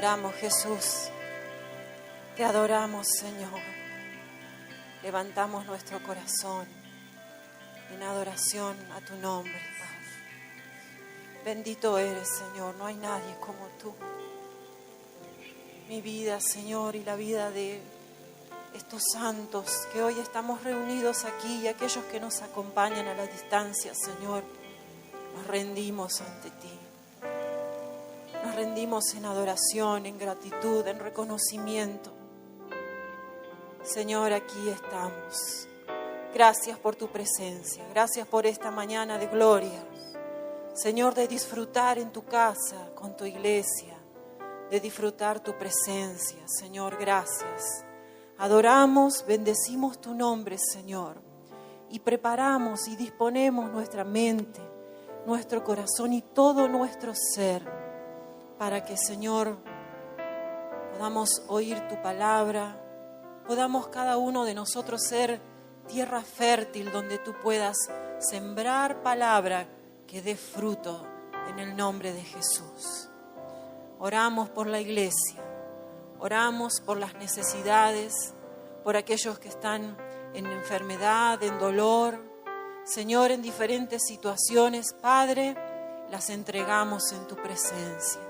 adoramos, Jesús. Te adoramos, Señor. Levantamos nuestro corazón en adoración a tu nombre, Padre. Bendito eres, Señor. No hay nadie como tú. Mi vida, Señor, y la vida de estos santos que hoy estamos reunidos aquí y aquellos que nos acompañan a la distancia, Señor, nos rendimos ante ti. Nos rendimos en adoración, en gratitud, en reconocimiento. Señor, aquí estamos. Gracias por tu presencia. Gracias por esta mañana de gloria. Señor, de disfrutar en tu casa, con tu iglesia, de disfrutar tu presencia. Señor, gracias. Adoramos, bendecimos tu nombre, Señor, y preparamos y disponemos nuestra mente, nuestro corazón y todo nuestro ser para que, Señor, podamos oír tu palabra, podamos cada uno de nosotros ser tierra fértil donde tú puedas sembrar palabra que dé fruto en el nombre de Jesús. Oramos por la iglesia, oramos por las necesidades, por aquellos que están en enfermedad, en dolor. Señor, en diferentes situaciones, Padre, las entregamos en tu presencia.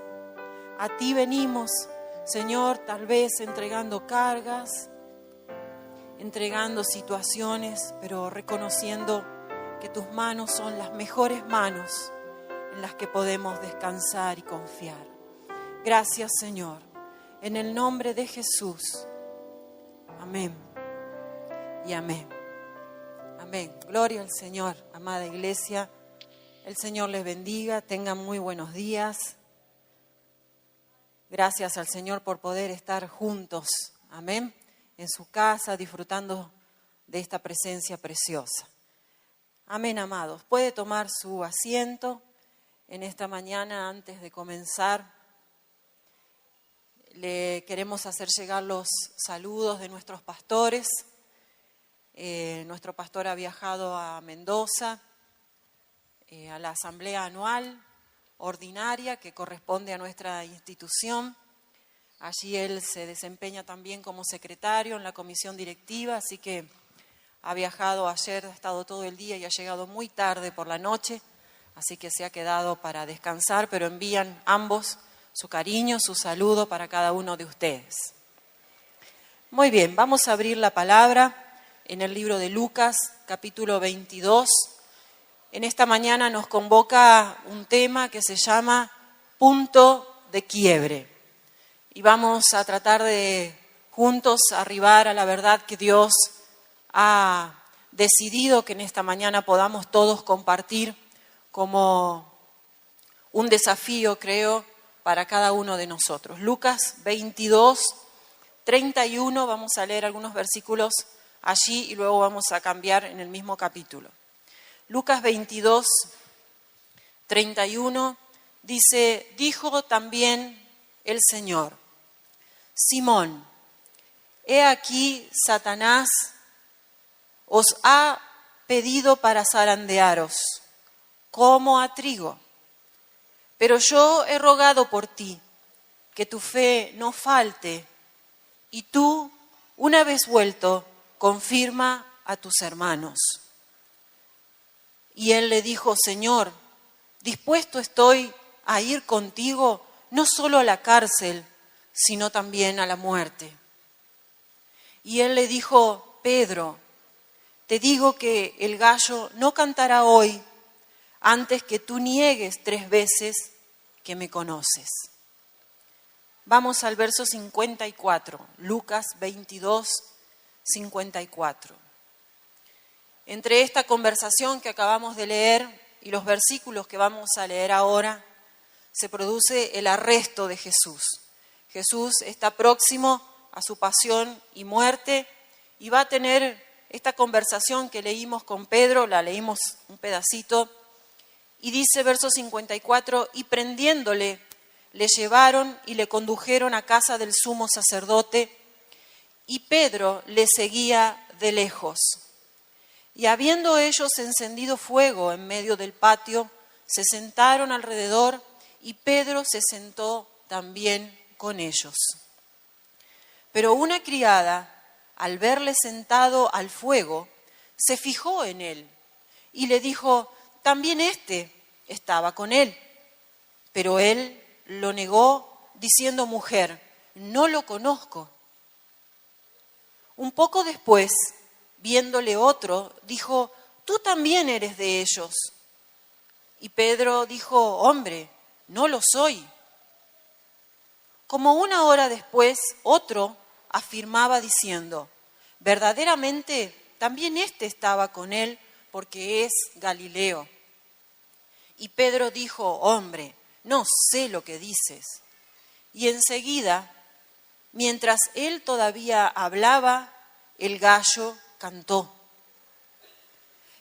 A ti venimos, Señor, tal vez entregando cargas, entregando situaciones, pero reconociendo que tus manos son las mejores manos en las que podemos descansar y confiar. Gracias, Señor. En el nombre de Jesús. Amén. Y amén. Amén. Gloria al Señor, amada iglesia. El Señor les bendiga. Tengan muy buenos días. Gracias al Señor por poder estar juntos. Amén. En su casa, disfrutando de esta presencia preciosa. Amén, amados. Puede tomar su asiento en esta mañana antes de comenzar. Le queremos hacer llegar los saludos de nuestros pastores. Nuestro pastor ha viajado a Mendoza, a la asamblea anual ordinaria que corresponde a nuestra institución. Allí él se desempeña también como secretario en la comisión directiva, así que ha viajado ayer, ha estado todo el día y ha llegado muy tarde por la noche, así que se ha quedado para descansar, pero envían ambos su cariño, su saludo para cada uno de ustedes. Muy bien, vamos a abrir la palabra en el libro de Lucas, capítulo 22. En esta mañana nos convoca un tema que se llama punto de quiebre. Y vamos a tratar de juntos arribar a la verdad que Dios ha decidido que en esta mañana podamos todos compartir como un desafío, creo, para cada uno de nosotros. Lucas 22, 31, vamos a leer algunos versículos allí y luego vamos a cambiar en el mismo capítulo. Lucas 22, 31 dice: dijo también el Señor: Simón, he aquí Satanás os ha pedido para zarandearos como a trigo. Pero yo he rogado por ti, que tu fe no falte, y tú, una vez vuelto, confirma a tus hermanos. Y él le dijo: Señor, dispuesto estoy a ir contigo, no solo a la cárcel, sino también a la muerte. Y él le dijo: Pedro, te digo que el gallo no cantará hoy antes que tú niegues 3 veces que me conoces. Vamos al verso 54, Lucas 22, 54. Entre esta conversación que acabamos de leer y los versículos que vamos a leer ahora, se produce el arresto de Jesús. Jesús está próximo a su pasión y muerte y va a tener esta conversación que leímos con Pedro, la leímos un pedacito, y dice verso 54, y prendiéndole, le llevaron y le condujeron a casa del sumo sacerdote, y Pedro le seguía de lejos. Y habiendo ellos encendido fuego en medio del patio, se sentaron alrededor, y Pedro se sentó también con ellos. Pero una criada, al verle sentado al fuego, se fijó en él y le dijo: también éste estaba con él. Pero él lo negó diciendo: mujer, no lo conozco. Un poco después, viéndole otro, dijo: tú también eres de ellos. Y Pedro dijo: hombre, no lo soy. Como una hora después, otro afirmaba diciendo: verdaderamente también éste estaba con él, porque es Galileo. Y Pedro dijo: hombre, no sé lo que dices. Y enseguida, mientras él todavía hablaba, el gallo cantó.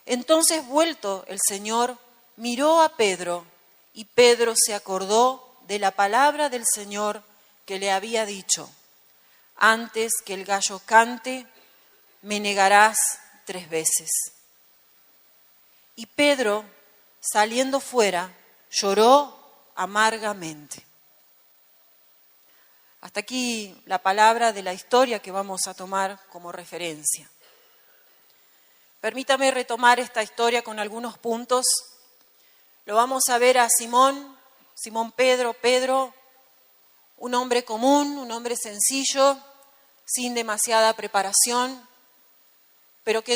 Entonces, vuelto el Señor, miró a Pedro, y Pedro se acordó de la palabra del Señor que le había dicho: antes que el gallo cante, me negarás 3 veces. Y Pedro, saliendo fuera, lloró amargamente. Hasta aquí la palabra de la historia que vamos a tomar como referencia. Permítame retomar esta historia con algunos puntos. Lo vamos a ver a Simón Pedro, un hombre común, un hombre sencillo, sin demasiada preparación, pero que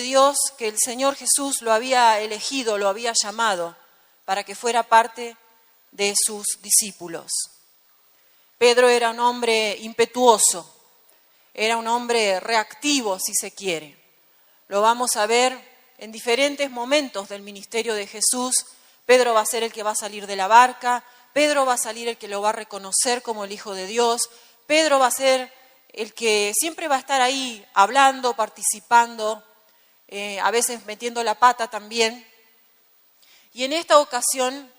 el Señor Jesús lo había elegido, lo había llamado para que fuera parte de sus discípulos. Pedro era un hombre impetuoso, era un hombre reactivo, si se quiere. Lo vamos a ver en diferentes momentos del ministerio de Jesús. Pedro va a ser el que va a salir de la barca, Pedro va a salir el que lo va a reconocer como el Hijo de Dios, Pedro va a ser el que siempre va a estar ahí hablando, participando, a veces metiendo la pata también. Y en esta ocasión,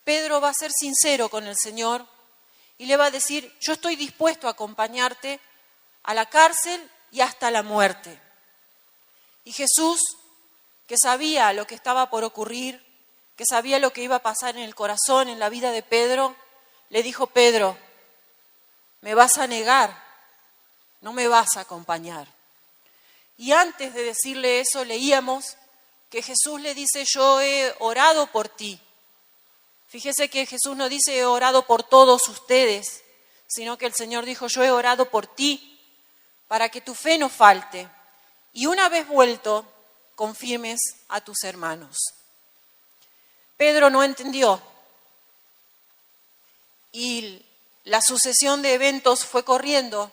Pedro va a ser sincero con el Señor y le va a decir: yo estoy dispuesto a acompañarte a la cárcel y hasta la muerte. Y Jesús, que sabía lo que estaba por ocurrir, que sabía lo que iba a pasar en el corazón, en la vida de Pedro, le dijo: Pedro, me vas a negar, no me vas a acompañar. Y antes de decirle eso, leíamos que Jesús le dice: yo he orado por ti. Fíjese que Jesús no dice: he orado por todos ustedes, sino que el Señor dijo: yo he orado por ti, para que tu fe no falte, y una vez vuelto, confirmes a tus hermanos. Pedro no entendió, y la sucesión de eventos fue corriendo,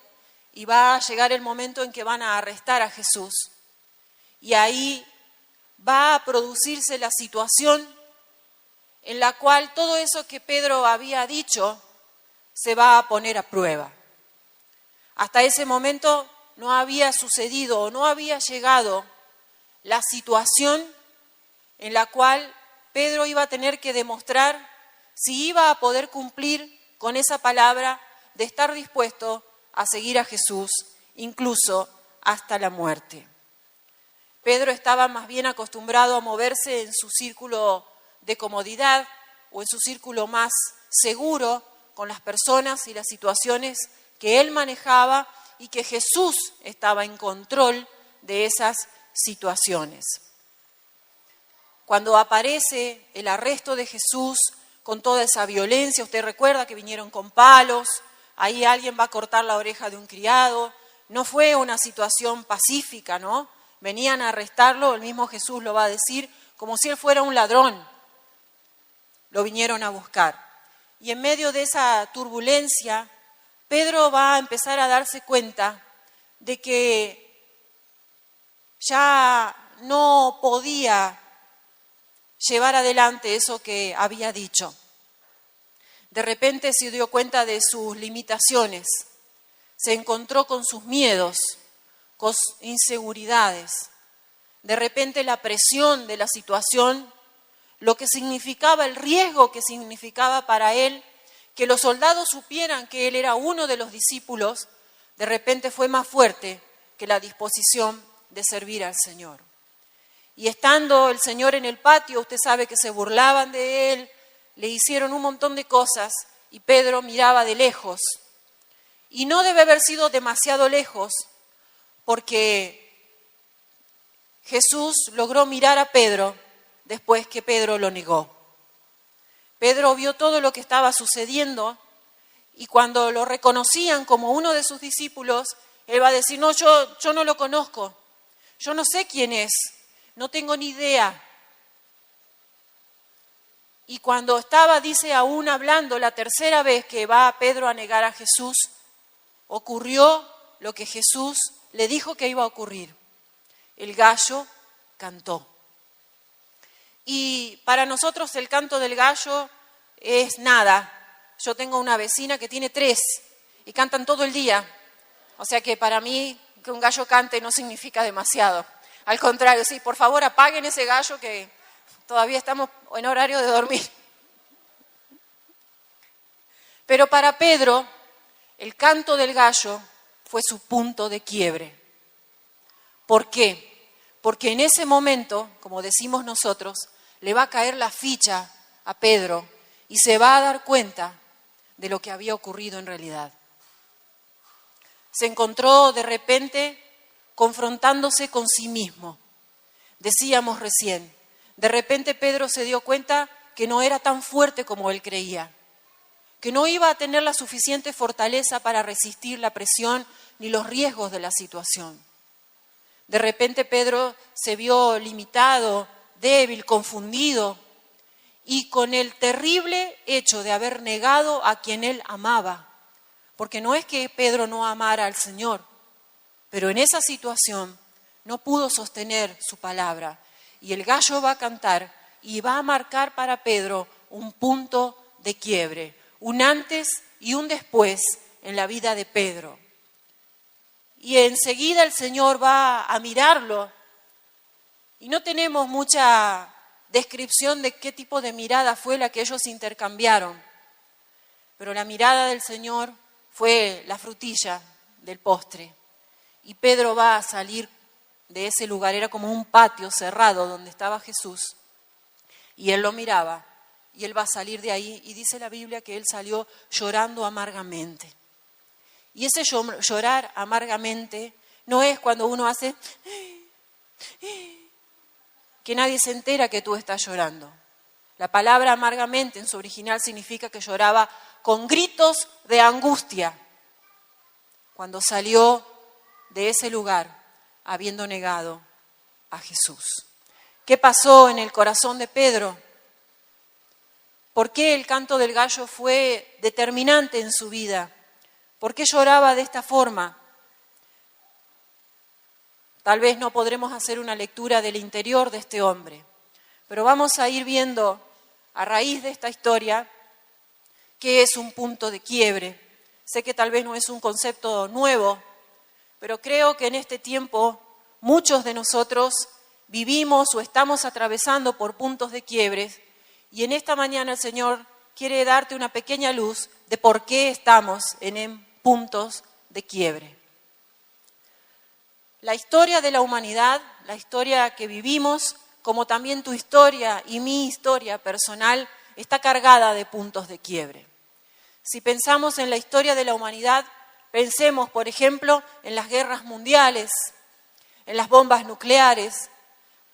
y va a llegar el momento en que van a arrestar a Jesús. Y ahí va a producirse la situación en la cual todo eso que Pedro había dicho se va a poner a prueba. Hasta ese momento no había sucedido o no había llegado la situación en la cual Pedro iba a tener que demostrar si iba a poder cumplir con esa palabra de estar dispuesto a seguir a Jesús, incluso hasta la muerte. Pedro estaba más bien acostumbrado a moverse en su círculo de comodidad o en su círculo más seguro con las personas y las situaciones que él manejaba, y que Jesús estaba en control de esas situaciones. Cuando aparece el arresto de Jesús con toda esa violencia, usted recuerda que vinieron con palos, ahí alguien va a cortar la oreja de un criado, no fue una situación pacífica, ¿no? Venían a arrestarlo, el mismo Jesús lo va a decir, como si él fuera un ladrón. Lo vinieron a buscar. Y en medio de esa turbulencia, Pedro va a empezar a darse cuenta de que ya no podía llevar adelante eso que había dicho. De repente se dio cuenta de sus limitaciones, se encontró con sus miedos, con inseguridades. De repente la presión de la situación, lo que significaba, el riesgo que significaba para él, que los soldados supieran que él era uno de los discípulos, de repente fue más fuerte que la disposición de servir al Señor. Y estando el Señor en el patio, usted sabe que se burlaban de él, le hicieron un montón de cosas y Pedro miraba de lejos. Y no debe haber sido demasiado lejos, porque Jesús logró mirar a Pedro después que Pedro lo negó. Pedro vio todo lo que estaba sucediendo y cuando lo reconocían como uno de sus discípulos, él va a decir, no, yo no lo conozco, yo no sé quién es, no tengo ni idea. Y cuando estaba, dice, aún hablando la tercera vez que va Pedro a negar a Jesús, ocurrió lo que Jesús le dijo que iba a ocurrir. El gallo cantó. Y para nosotros el canto del gallo es nada. Yo tengo una vecina que tiene 3 y cantan todo el día. O sea que para mí que un gallo cante no significa demasiado. Al contrario, sí, por favor apaguen ese gallo que todavía estamos en horario de dormir. Pero para Pedro, el canto del gallo fue su punto de quiebre. ¿Por qué? Porque en ese momento, como decimos nosotros, le va a caer la ficha a Pedro y se va a dar cuenta de lo que había ocurrido en realidad. Se encontró de repente confrontándose con sí mismo. Decíamos recién, de repente Pedro se dio cuenta que no era tan fuerte como él creía, que no iba a tener la suficiente fortaleza para resistir la presión ni los riesgos de la situación. De repente Pedro se vio limitado, débil, confundido y con el terrible hecho de haber negado a quien él amaba. Porque no es que Pedro no amara al Señor, pero en esa situación no pudo sostener su palabra. Y el gallo va a cantar y va a marcar para Pedro un punto de quiebre, un antes y un después en la vida de Pedro. Y enseguida el Señor va a mirarlo y no tenemos mucha descripción de qué tipo de mirada fue la que ellos intercambiaron, pero la mirada del Señor fue la frutilla del postre. Y Pedro va a salir de ese lugar, era como un patio cerrado donde estaba Jesús, y él lo miraba, y él va a salir de ahí, y dice la Biblia que él salió llorando amargamente. Y ese llorar amargamente no es cuando uno hace que nadie se entera que tú estás llorando. La palabra amargamente en su original significa que lloraba con gritos de angustia cuando salió de ese lugar habiendo negado a Jesús. ¿Qué pasó en el corazón de Pedro? ¿Por qué el canto del gallo fue determinante en su vida? ¿Por qué lloraba de esta forma? Tal vez no podremos hacer una lectura del interior de este hombre, pero vamos a ir viendo a raíz de esta historia qué es un punto de quiebre. Sé que tal vez no es un concepto nuevo, pero creo que en este tiempo muchos de nosotros vivimos o estamos atravesando por puntos de quiebres y en esta mañana el Señor quiere darte una pequeña luz de por qué estamos en puntos de quiebre. La historia de la humanidad, la historia que vivimos, como también tu historia y mi historia personal, está cargada de puntos de quiebre. Si pensamos en la historia de la humanidad, pensemos, por ejemplo, en las guerras mundiales, en las bombas nucleares.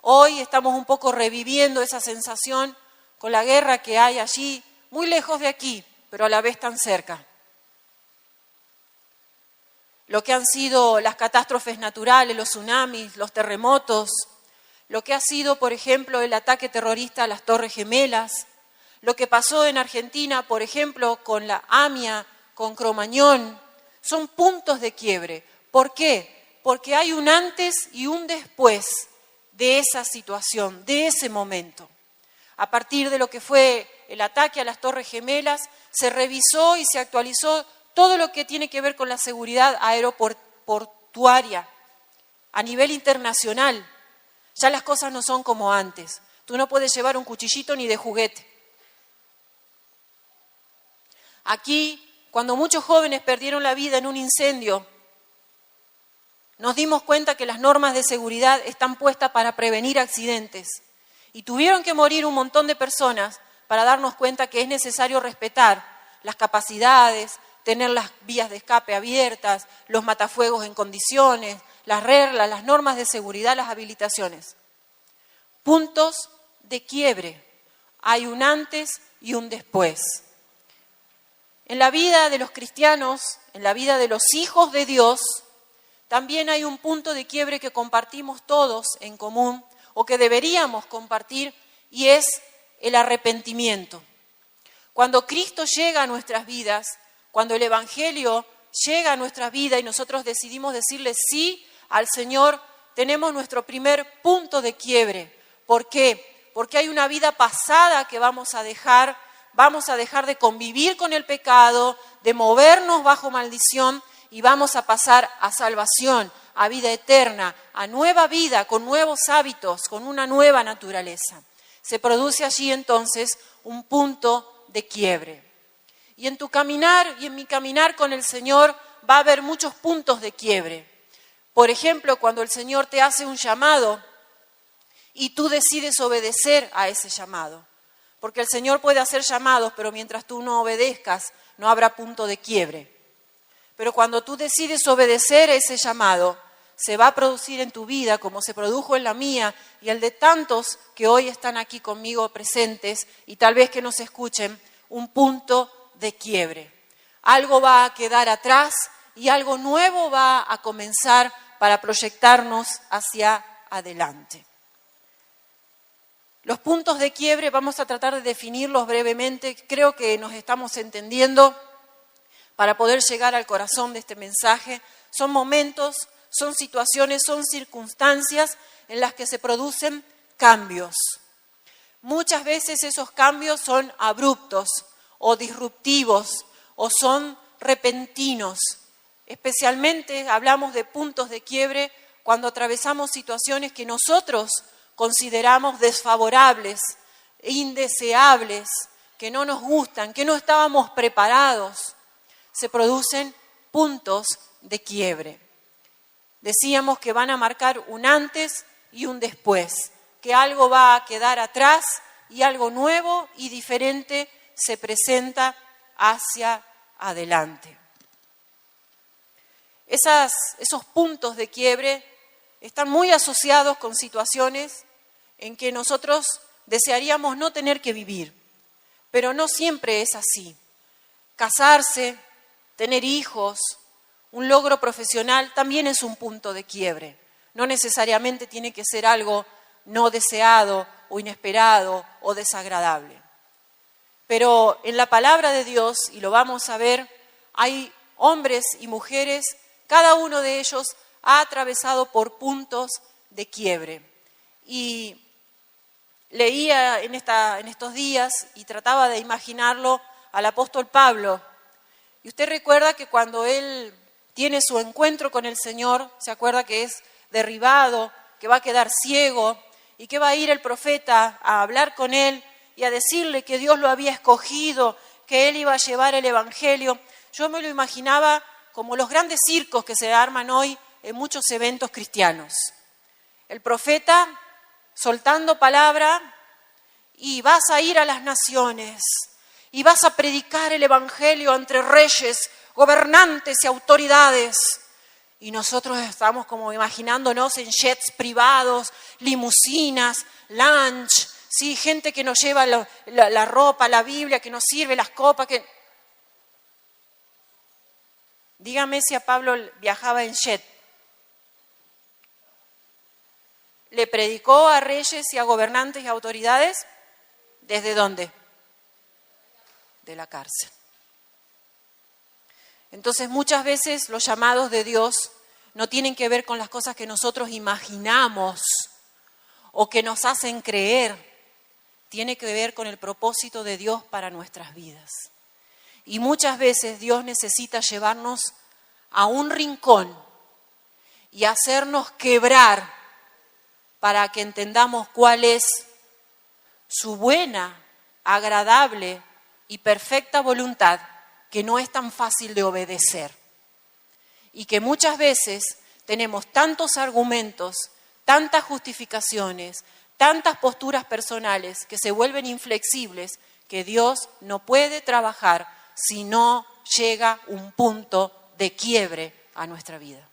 Hoy estamos un poco reviviendo esa sensación con la guerra que hay allí, muy lejos de aquí, pero a la vez tan cerca. Lo que han sido las catástrofes naturales, los tsunamis, los terremotos, lo que ha sido, por ejemplo, el ataque terrorista a las Torres Gemelas, lo que pasó en Argentina, por ejemplo, con la AMIA, con Cromañón, son puntos de quiebre. ¿Por qué? Porque hay un antes y un después de esa situación, de ese momento. A partir de lo que fue el ataque a las Torres Gemelas, se revisó y se actualizó todo lo que tiene que ver con la seguridad aeroportuaria a nivel internacional. Ya las cosas no son como antes. Tú no puedes llevar un cuchillito ni de juguete. Aquí, cuando muchos jóvenes perdieron la vida en un incendio, nos dimos cuenta que las normas de seguridad están puestas para prevenir accidentes. Y tuvieron que morir un montón de personas para darnos cuenta que es necesario respetar las capacidades, tener las vías de escape abiertas, los matafuegos en condiciones, las reglas, las normas de seguridad, las habilitaciones. Puntos de quiebre. Hay un antes y un después. En la vida de los cristianos, en la vida de los hijos de Dios, también hay un punto de quiebre que compartimos todos en común, o que deberíamos compartir, y es el arrepentimiento. Cuando Cristo llega a nuestras vidas, cuando el Evangelio llega a nuestra vida y nosotros decidimos decirle sí al Señor, tenemos nuestro primer punto de quiebre. ¿Por qué? Porque hay una vida pasada que vamos a dejar de convivir con el pecado, de movernos bajo maldición y vamos a pasar a salvación, a vida eterna, a nueva vida, con nuevos hábitos, con una nueva naturaleza. Se produce allí entonces un punto de quiebre. Y en tu caminar y en mi caminar con el Señor va a haber muchos puntos de quiebre. Por ejemplo, cuando el Señor te hace un llamado y tú decides obedecer a ese llamado. Porque el Señor puede hacer llamados, pero mientras tú no obedezcas, no habrá punto de quiebre. Pero cuando tú decides obedecer a ese llamado, se va a producir en tu vida, como se produjo en la mía y el de tantos que hoy están aquí conmigo presentes y tal vez que nos escuchen, un punto de quiebre. Algo va a quedar atrás y algo nuevo va a comenzar para proyectarnos hacia adelante. Los puntos de quiebre vamos a tratar de definirlos brevemente. Creo que nos estamos entendiendo para poder llegar al corazón de este mensaje. Son momentos, son situaciones, son circunstancias en las que se producen cambios. Muchas veces esos cambios son abruptos o disruptivos o son repentinos. Especialmente hablamos de puntos de quiebre cuando atravesamos situaciones que nosotros consideramos desfavorables, indeseables, que no nos gustan, que no estábamos preparados. Se producen puntos de quiebre. Decíamos que van a marcar un antes y un después, que algo va a quedar atrás y algo nuevo y diferente se presenta hacia adelante. Esos puntos de quiebre están muy asociados con situaciones en que nosotros desearíamos no tener que vivir, pero no siempre es así. Casarse, tener hijos, un logro profesional también es un punto de quiebre. No necesariamente tiene que ser algo no deseado o inesperado o desagradable. Pero en la palabra de Dios, y lo vamos a ver, hay hombres y mujeres, cada uno de ellos ha atravesado por puntos de quiebre. Y leía en estos días y trataba de imaginarlo al apóstol Pablo. Y usted recuerda que cuando él tiene su encuentro con el Señor, se acuerda que es derribado, que va a quedar ciego y que va a ir el profeta a hablar con él y a decirle que Dios lo había escogido, que él iba a llevar el Evangelio. Yo me lo imaginaba como los grandes circos que se arman hoy en muchos eventos cristianos. El profeta soltando palabra y vas a ir a las naciones y vas a predicar el Evangelio entre reyes, gobernantes y autoridades. Y nosotros estamos como imaginándonos en jets privados, limusinas, lunch, ¿sí? Gente que nos lleva la ropa, la Biblia, que nos sirve las copas. Dígame si a Pablo viajaba en jet. ¿Le predicó a reyes y a gobernantes y autoridades? ¿Desde dónde? De la cárcel. Entonces muchas veces los llamados de Dios no tienen que ver con las cosas que nosotros imaginamos o que nos hacen creer. Tiene que ver con el propósito de Dios para nuestras vidas. Y muchas veces Dios necesita llevarnos a un rincón y hacernos quebrar para que entendamos cuál es su buena, agradable y perfecta voluntad, que no es tan fácil de obedecer. Y que muchas veces tenemos tantos argumentos, tantas justificaciones, tantas posturas personales que se vuelven inflexibles, que Dios no puede trabajar si no llega un punto de quiebre a nuestra vida.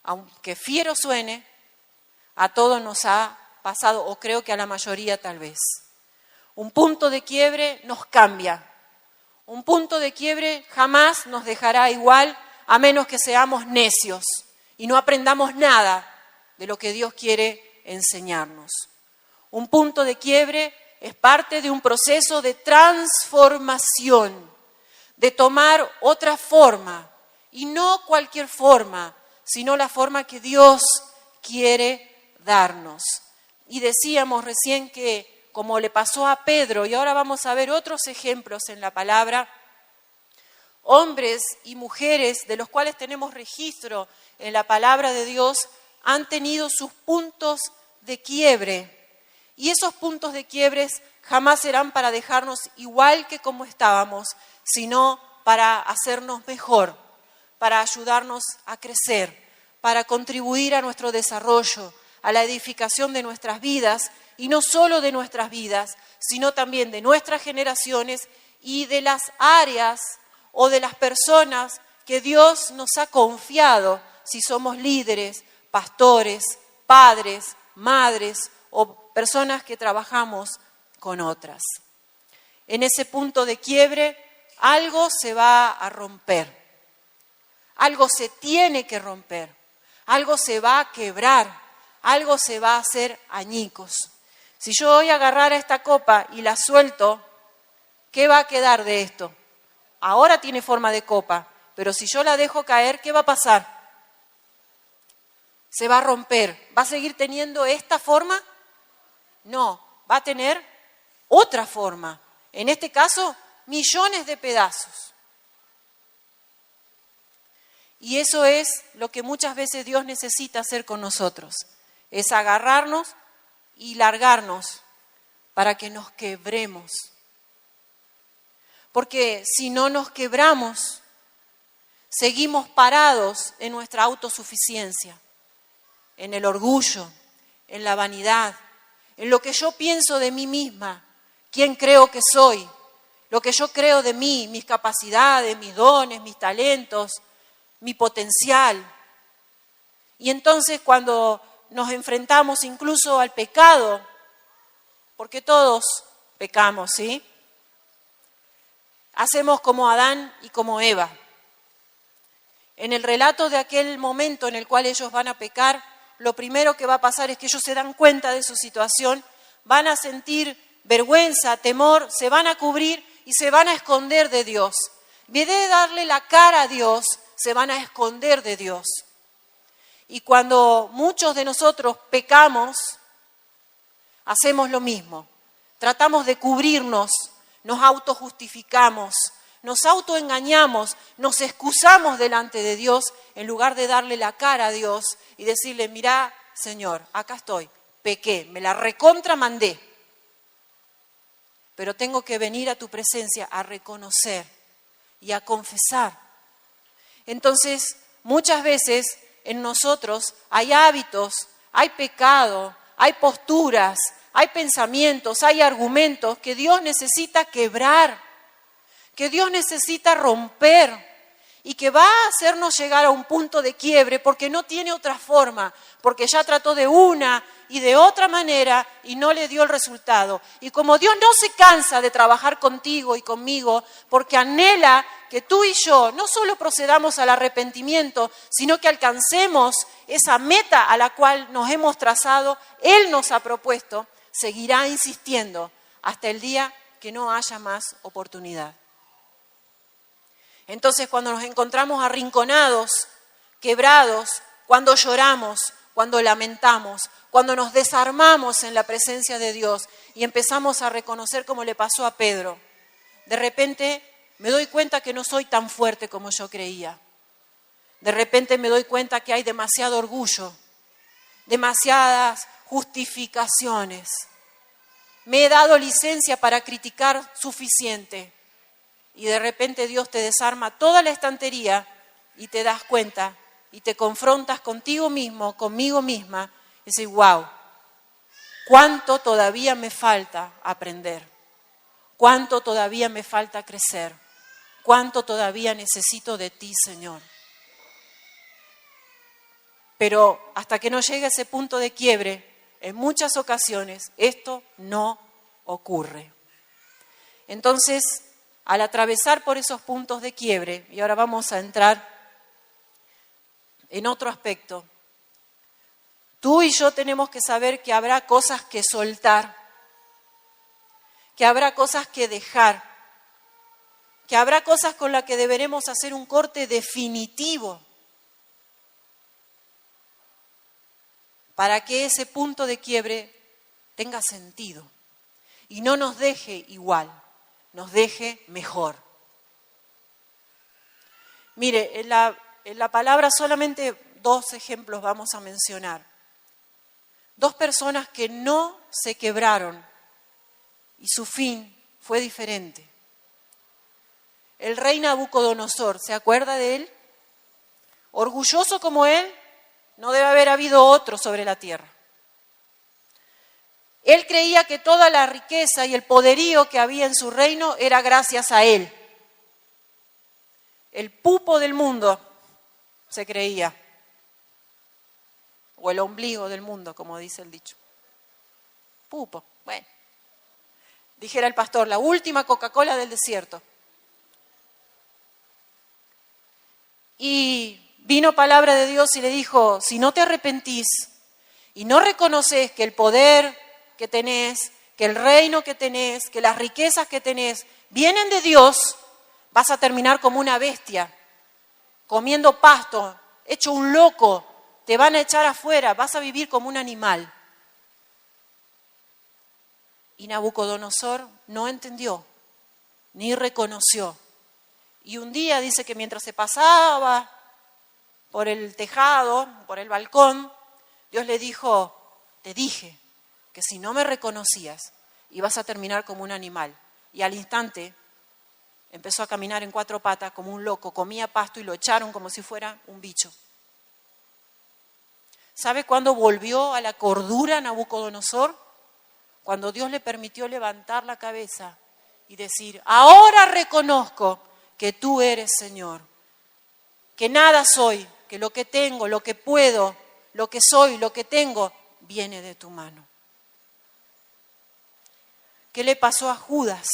Aunque fiero suene, a todos nos ha pasado, o creo que a la mayoría tal vez. Un punto de quiebre nos cambia. Un punto de quiebre jamás nos dejará igual, a menos que seamos necios y no aprendamos nada de lo que Dios quiere enseñarnos. Un punto de quiebre es parte de un proceso de transformación, de tomar otra forma, y no cualquier forma, sino la forma que Dios quiere darnos. Y decíamos recién que, como le pasó a Pedro, y ahora vamos a ver otros ejemplos en la palabra, hombres y mujeres de los cuales tenemos registro en la palabra de Dios han tenido sus puntos de quiebre. Y esos puntos de quiebres jamás serán para dejarnos igual que como estábamos, sino para hacernos mejor, para ayudarnos a crecer, para contribuir a nuestro desarrollo, a la edificación de nuestras vidas, y no solo de nuestras vidas, sino también de nuestras generaciones y de las áreas o de las personas que Dios nos ha confiado, si somos líderes, pastores, padres, madres o personas que trabajamos con otras. En ese punto de quiebre, algo se va a romper, algo se tiene que romper, algo se va a quebrar, algo se va a hacer añicos. Si yo hoy agarrara esta copa y la suelto, ¿qué va a quedar de esto? Ahora tiene forma de copa, pero si yo la dejo caer, ¿qué va a pasar? Se va a romper. ¿Va a seguir teniendo esta forma? No, va a tener otra forma. En este caso, millones de pedazos. Y eso es lo que muchas veces Dios necesita hacer con nosotros. Es agarrarnos y largarnos para que nos quebremos. Porque si no nos quebramos, seguimos parados en nuestra autosuficiencia, en el orgullo, en la vanidad, en lo que yo pienso de mí misma, quién creo que soy, lo que yo creo de mí, mis capacidades, mis dones, mis talentos, mi potencial. Y entonces cuando nos enfrentamos incluso al pecado, porque todos pecamos, ¿sí? Hacemos como Adán y como Eva. En el relato de aquel momento en el cual ellos van a pecar, lo primero que va a pasar es que ellos se dan cuenta de su situación, van a sentir vergüenza, temor, se van a cubrir y se van a esconder de Dios. En vez de darle la cara a Dios, se van a esconder de Dios. Y cuando muchos de nosotros pecamos, hacemos lo mismo. Tratamos de cubrirnos, nos autojustificamos, nos autoengañamos, nos excusamos delante de Dios en lugar de darle la cara a Dios y decirle, mirá, Señor, acá estoy, pequé, me la recontramandé, pero tengo que venir a tu presencia a reconocer y a confesar. Entonces, muchas veces en nosotros hay hábitos, hay pecado, hay posturas, hay pensamientos, hay argumentos que Dios necesita quebrar, que Dios necesita romper y que va a hacernos llegar a un punto de quiebre porque no tiene otra forma, porque ya trató de una y de otra manera y no le dio el resultado. Y como Dios no se cansa de trabajar contigo y conmigo, porque anhela que tú y yo no solo procedamos al arrepentimiento, sino que alcancemos esa meta a la cual nos hemos trazado, Él nos ha propuesto, seguirá insistiendo hasta el día que no haya más oportunidad. Entonces, cuando nos encontramos arrinconados, quebrados, cuando lloramos, cuando lamentamos, cuando nos desarmamos en la presencia de Dios y empezamos a reconocer como le pasó a Pedro, de repente me doy cuenta que no soy tan fuerte como yo creía. De repente me doy cuenta que hay demasiado orgullo, demasiadas justificaciones. Me he dado licencia para criticar suficiente. Y de repente Dios te desarma toda la estantería y te das cuenta y te confrontas contigo mismo, conmigo misma, y dices, wow, ¿cuánto todavía me falta aprender? cuánto todavía me falta crecer, cuánto todavía necesito de ti, Señor. Pero hasta que no llegue a ese punto de quiebre, en muchas ocasiones esto no ocurre. Entonces, al atravesar por esos puntos de quiebre, y ahora vamos a entrar en otro aspecto, tú y yo tenemos que saber que habrá cosas que soltar, que habrá cosas que dejar, que habrá cosas con las que deberemos hacer un corte definitivo para que ese punto de quiebre tenga sentido y no nos deje igual, nos deje mejor. Mire, en la palabra solamente 2 ejemplos vamos a mencionar. 2 personas que no se quebraron y su fin fue diferente. El rey Nabucodonosor, ¿se acuerda de él? Orgulloso como él, no debe haber habido otro sobre la tierra. Él creía que toda la riqueza y el poderío que había en su reino era gracias a él. El pupo del mundo se creía, o el ombligo del mundo, como dice el dicho. Pupo, bueno. Dijera el pastor, la última Coca-Cola del desierto. Y vino palabra de Dios y le dijo, si no te arrepentís y no reconoces que el poder que tenés, que el reino que tenés, que las riquezas que tenés vienen de Dios, vas a terminar como una bestia, comiendo pasto, hecho un loco, te van a echar afuera, vas a vivir como un animal. Y Nabucodonosor no entendió, ni reconoció. Y un día dice que mientras se pasaba por el tejado, por el balcón, Dios le dijo, te dije que si no me reconocías, ibas a terminar como un animal. Y al instante empezó a caminar en 4 patas como un loco, comía pasto y lo echaron como si fuera un bicho. ¿Sabe cuándo volvió a la cordura Nabucodonosor? Cuando Dios le permitió levantar la cabeza y decir, ahora reconozco que tú eres Señor, que nada soy, que lo que tengo, lo que puedo, lo que soy, lo que tengo, viene de tu mano. ¿Qué le pasó a Judas?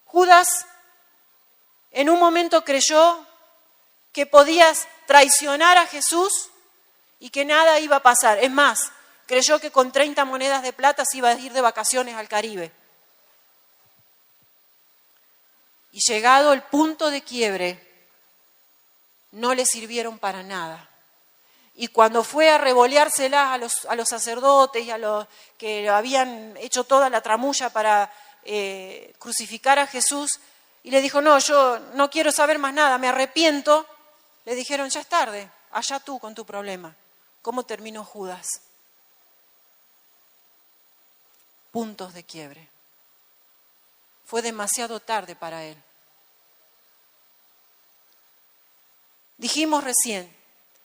Judas en un momento creyó que podías traicionar a Jesús y que nada iba a pasar. Es más, creyó que con 30 monedas de plata se iba a ir de vacaciones al Caribe. Y llegado el punto de quiebre, no le sirvieron para nada. Y cuando fue a revoleárselas a los sacerdotes y a los que habían hecho toda la tramulla para crucificar a Jesús, y le dijo, no, yo no quiero saber más nada, me arrepiento, le dijeron, ya es tarde, allá tú con tu problema. ¿Cómo terminó Judas? Puntos de quiebre. Fue demasiado tarde para él. Dijimos recién,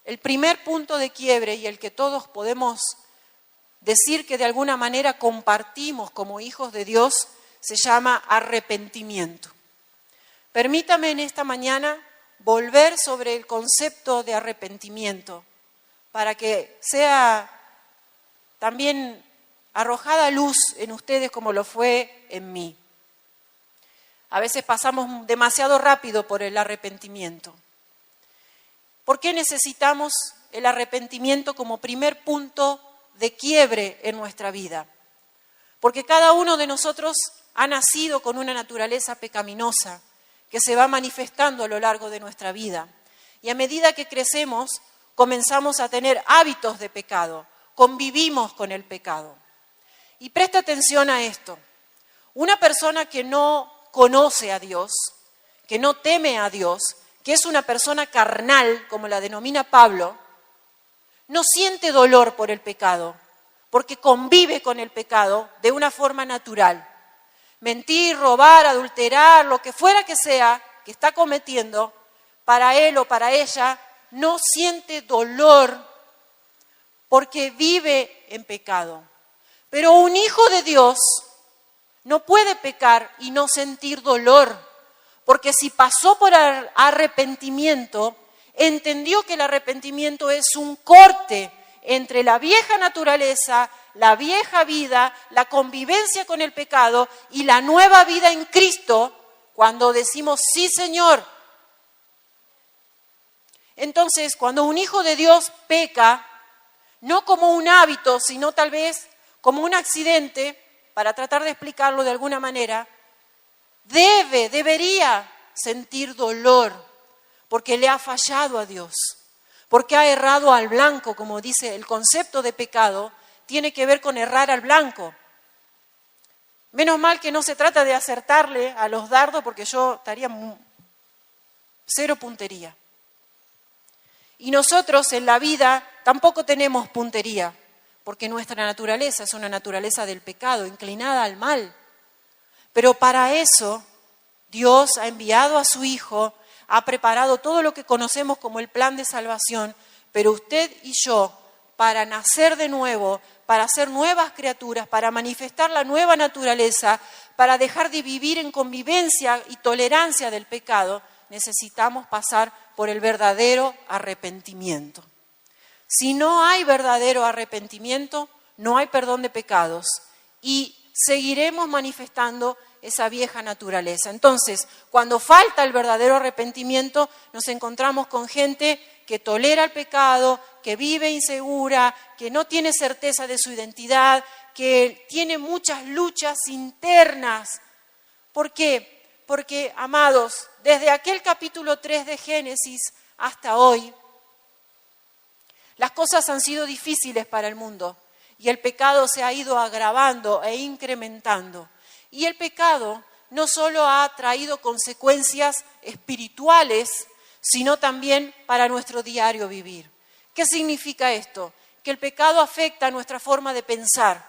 el primer punto de quiebre y el que todos podemos decir que de alguna manera compartimos como hijos de Dios se llama arrepentimiento. Permítame en esta mañana volver sobre el concepto de arrepentimiento para que sea también arrojada luz en ustedes como lo fue en mí. A veces pasamos demasiado rápido por el arrepentimiento. ¿Por qué necesitamos el arrepentimiento como primer punto de quiebre en nuestra vida? Porque cada uno de nosotros ha nacido con una naturaleza pecaminosa que se va manifestando a lo largo de nuestra vida. Y a medida que crecemos, comenzamos a tener hábitos de pecado, convivimos con el pecado. Y presta atención a esto. Una persona que no conoce a Dios, que no teme a Dios, que es una persona carnal, como la denomina Pablo, no siente dolor por el pecado, porque convive con el pecado de una forma natural. Mentir, robar, adulterar, lo que fuera que sea que está cometiendo, para él o para ella, no siente dolor porque vive en pecado. Pero un hijo de Dios no puede pecar y no sentir dolor, porque si pasó por arrepentimiento, entendió que el arrepentimiento es un corte entre la vieja naturaleza, la vieja vida, la convivencia con el pecado y la nueva vida en Cristo, cuando decimos sí, Señor. Entonces, cuando un hijo de Dios peca, no como un hábito, sino tal vez como un accidente, para tratar de explicarlo de alguna manera, debería sentir dolor, porque le ha fallado a Dios, porque ha errado al blanco, como dice el concepto de pecado, tiene que ver con errar al blanco. Menos mal que no se trata de acertarle a los dardos, porque yo estaría cero puntería. Y nosotros en la vida tampoco tenemos puntería, porque nuestra naturaleza es una naturaleza del pecado, inclinada al mal. Pero para eso Dios ha enviado a su Hijo, ha preparado todo lo que conocemos como el plan de salvación, pero usted y yo, para nacer de nuevo, para ser nuevas criaturas, para manifestar la nueva naturaleza, para dejar de vivir en convivencia y tolerancia del pecado, necesitamos pasar por el verdadero arrepentimiento. Si no hay verdadero arrepentimiento, no hay perdón de pecados y seguiremos manifestando esa vieja naturaleza. Entonces, cuando falta el verdadero arrepentimiento, nos encontramos con gente que tolera el pecado, que vive insegura, que no tiene certeza de su identidad, que tiene muchas luchas internas. ¿Por qué? Porque, amados, desde aquel capítulo 3 de Génesis hasta hoy, las cosas han sido difíciles para el mundo y el pecado se ha ido agravando e incrementando. Y el pecado no solo ha traído consecuencias espirituales, sino también para nuestro diario vivir. ¿Qué significa esto? Que el pecado afecta nuestra forma de pensar,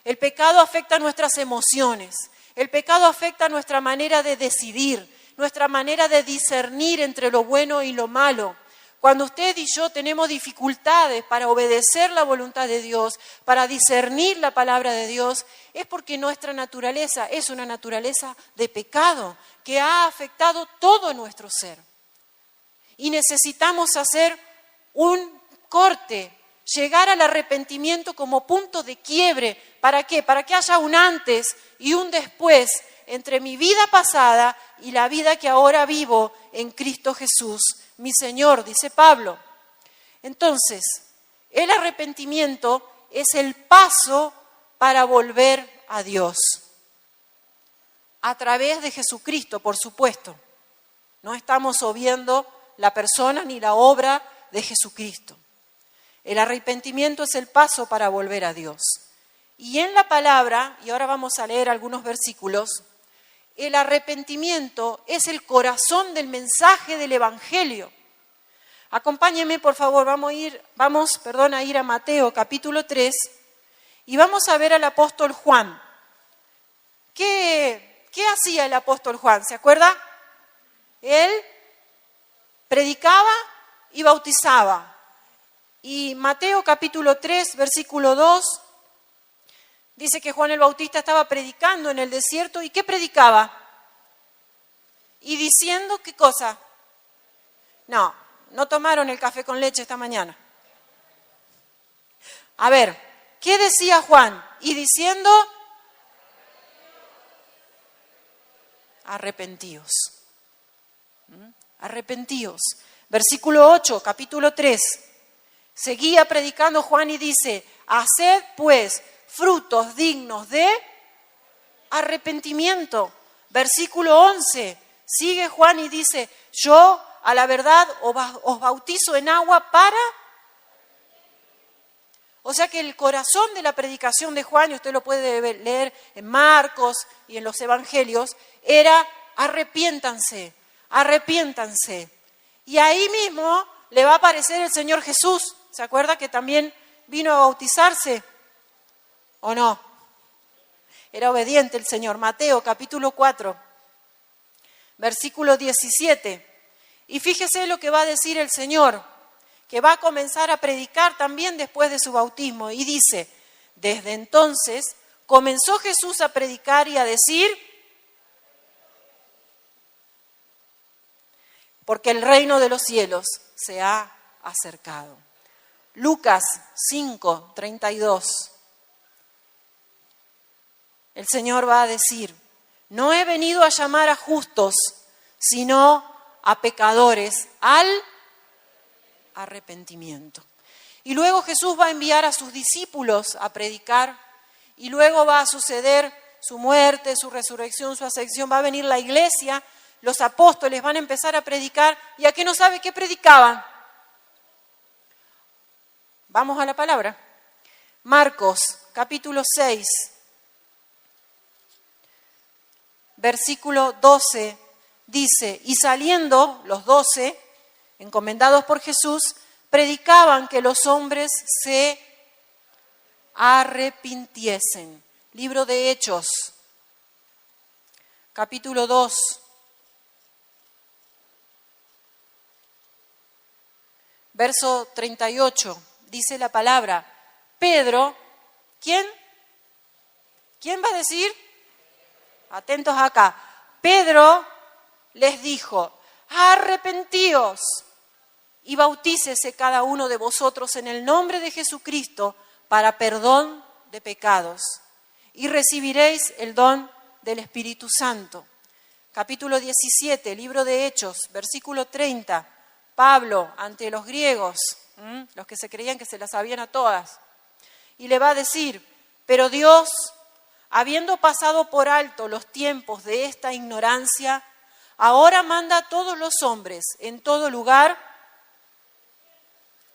el pecado afecta nuestras emociones, el pecado afecta nuestra manera de decidir, nuestra manera de discernir entre lo bueno y lo malo. Cuando usted y yo tenemos dificultades para obedecer la voluntad de Dios, para discernir la palabra de Dios, es porque nuestra naturaleza es una naturaleza de pecado que ha afectado todo nuestro ser. Y necesitamos hacer un corte, llegar al arrepentimiento como punto de quiebre. ¿Para qué? Para que haya un antes y un después entre mi vida pasada y la vida que ahora vivo en Cristo Jesús, mi Señor, dice Pablo. Entonces, el arrepentimiento es el paso para volver a Dios. A través de Jesucristo, por supuesto. No estamos obviando la persona ni la obra de Jesucristo. El arrepentimiento es el paso para volver a Dios. Y en la palabra, y ahora vamos a leer algunos versículos, el arrepentimiento es el corazón del mensaje del Evangelio. Acompáñenme, por favor, vamos a ir a Mateo capítulo 3 y vamos a ver al apóstol Juan. ¿Qué hacía el apóstol Juan? ¿Se acuerda? Él predicaba y bautizaba. Y Mateo capítulo 3, versículo 2, dice que Juan el Bautista estaba predicando en el desierto. ¿Y qué predicaba? Y diciendo, ¿qué cosa? No tomaron el café con leche esta mañana. A ver, ¿qué decía Juan? Y diciendo, arrepentíos. Arrepentíos. Versículo 8, capítulo 3. Seguía predicando Juan y dice, haced pues frutos dignos de arrepentimiento. Versículo 11, sigue Juan y dice, yo a la verdad os bautizo en agua para... O sea que el corazón de la predicación de Juan, y usted lo puede leer en Marcos y en los Evangelios, era arrepiéntanse, arrepiéntanse. Y ahí mismo le va a aparecer el Señor Jesús. ¿Se acuerda que también vino a bautizarse? ¿O no? Era obediente el Señor. Mateo capítulo 4, versículo 17. Y fíjese lo que va a decir el Señor, que va a comenzar a predicar también después de su bautismo. Y dice, desde entonces comenzó Jesús a predicar y a decir, porque el reino de los cielos se ha acercado. Lucas 5:32. El Señor va a decir, no he venido a llamar a justos, sino a pecadores al arrepentimiento. Y luego Jesús va a enviar a sus discípulos a predicar, y luego va a suceder su muerte, su resurrección, su ascensión, va a venir la iglesia, los apóstoles van a empezar a predicar, ¿y a qué no sabe qué predicaban? Vamos a la palabra. Marcos, capítulo 6, versículo 12, dice, y saliendo los 12, encomendados por Jesús, predicaban que los hombres se arrepintiesen. Libro de Hechos, capítulo 2, verso 38, dice la palabra, Pedro, ¿quién? ¿Quién va a decir? Atentos acá. Pedro les dijo, arrepentíos y bautícese cada uno de vosotros en el nombre de Jesucristo para perdón de pecados y recibiréis el don del Espíritu Santo. Capítulo 17, libro de Hechos, versículo 30. Pablo ante los griegos, los que se creían que se las sabían a todas, y le va a decir, pero Dios, habiendo pasado por alto los tiempos de esta ignorancia, ahora manda a todos los hombres en todo lugar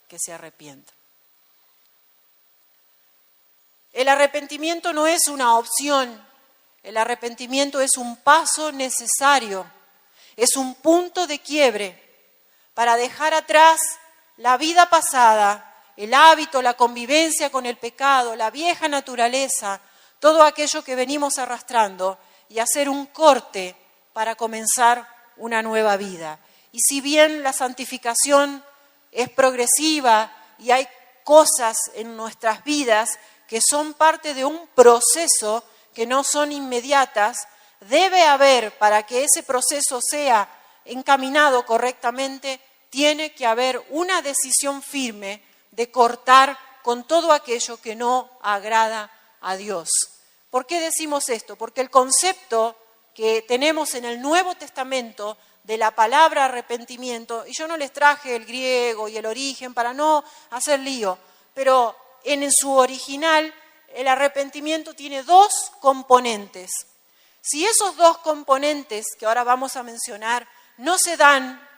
que se arrepientan. El arrepentimiento no es una opción, el arrepentimiento es un paso necesario, es un punto de quiebre para dejar atrás la vida pasada, el hábito, la convivencia con el pecado, la vieja naturaleza, todo aquello que venimos arrastrando y hacer un corte para comenzar una nueva vida. Y si bien la santificación es progresiva y hay cosas en nuestras vidas que son parte de un proceso que no son inmediatas, debe haber, para que ese proceso sea encaminado correctamente, tiene que haber una decisión firme de cortar con todo aquello que no agrada a Dios. ¿Por qué decimos esto? Porque el concepto que tenemos en el Nuevo Testamento de la palabra arrepentimiento, y yo no les traje el griego y el origen para no hacer lío, pero en su original el arrepentimiento tiene dos componentes. Si esos dos componentes que ahora vamos a mencionar no se dan,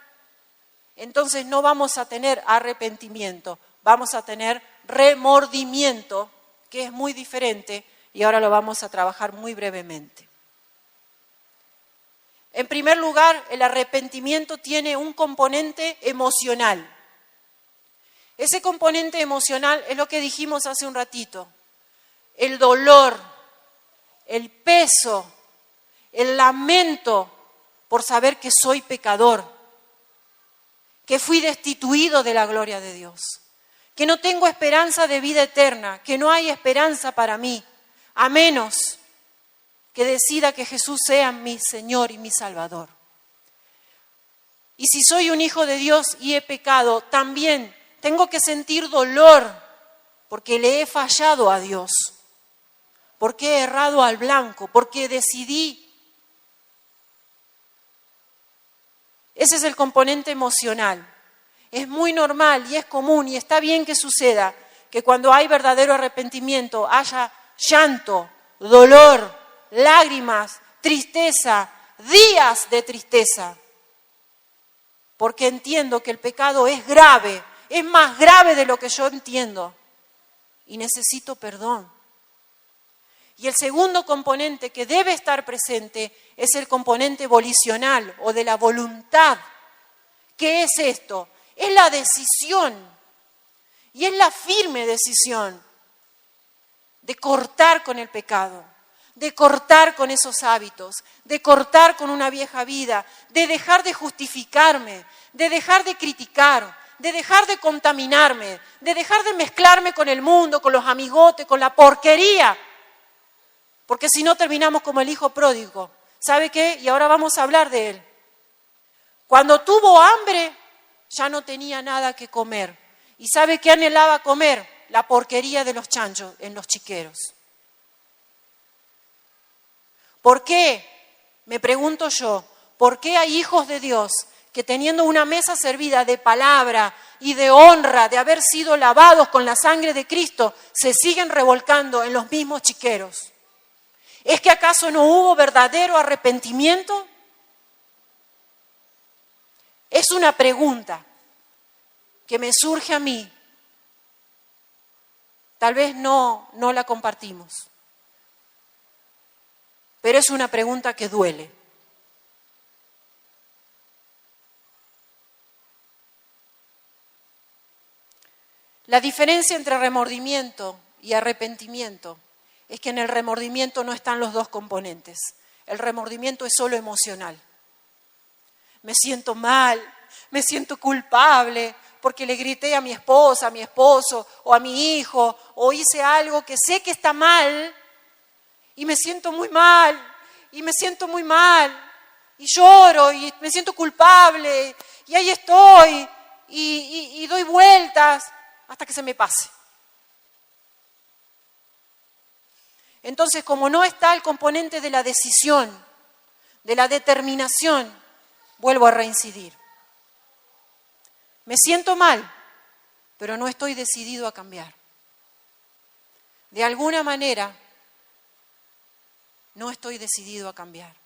entonces no vamos a tener arrepentimiento, vamos a tener remordimiento, que es muy diferente, y ahora lo vamos a trabajar muy brevemente. En primer lugar, el arrepentimiento tiene un componente emocional. Ese componente emocional es lo que dijimos hace un ratito. El dolor, el peso, el lamento por saber que soy pecador, que fui destituido de la gloria de Dios, que no tengo esperanza de vida eterna, que no hay esperanza para mí, a menos que decida que Jesús sea mi Señor y mi Salvador. Y si soy un hijo de Dios y he pecado, también tengo que sentir dolor porque le he fallado a Dios, porque he errado al blanco, porque decidí. Ese es el componente emocional. Es muy normal y es común y está bien que suceda que cuando hay verdadero arrepentimiento haya llanto, dolor, lágrimas, tristeza, días de tristeza. Porque entiendo que el pecado es grave, es más grave de lo que yo entiendo y necesito perdón. Y el segundo componente que debe estar presente es el componente volicional o de la voluntad. ¿Qué es esto? Es la decisión y es la firme decisión de cortar con el pecado, de cortar con esos hábitos, de cortar con una vieja vida, de dejar de justificarme, de dejar de criticar, de dejar de contaminarme, de dejar de mezclarme con el mundo, con los amigotes, con la porquería Porque si no terminamos como el hijo pródigo. ¿Sabe qué? Y ahora vamos a hablar de él. Cuando tuvo hambre, ya no tenía nada que comer. ¿Y sabe qué anhelaba comer? La porquería de los chanchos en los chiqueros. ¿Por qué? Me pregunto yo, ¿por qué hay hijos de Dios que teniendo una mesa servida de palabra y de honra, de haber sido lavados con la sangre de Cristo, se siguen revolcando en los mismos chiqueros? ¿Es que acaso no hubo verdadero arrepentimiento? Es una pregunta que me surge a mí. Tal vez no la compartimos, pero es una pregunta que duele. La diferencia entre remordimiento y arrepentimiento es que en el remordimiento no están los dos componentes. El remordimiento es solo emocional. Me siento mal, me siento culpable porque le grité a mi esposa, a mi esposo o a mi hijo o hice algo que sé que está mal y me siento muy mal y me siento muy mal y lloro y me siento culpable y ahí estoy y doy vueltas hasta que se me pase. Entonces, como no está el componente de la decisión, de la determinación, vuelvo a reincidir. Me siento mal, pero no estoy decidido a cambiar. De alguna manera, no estoy decidido a cambiar.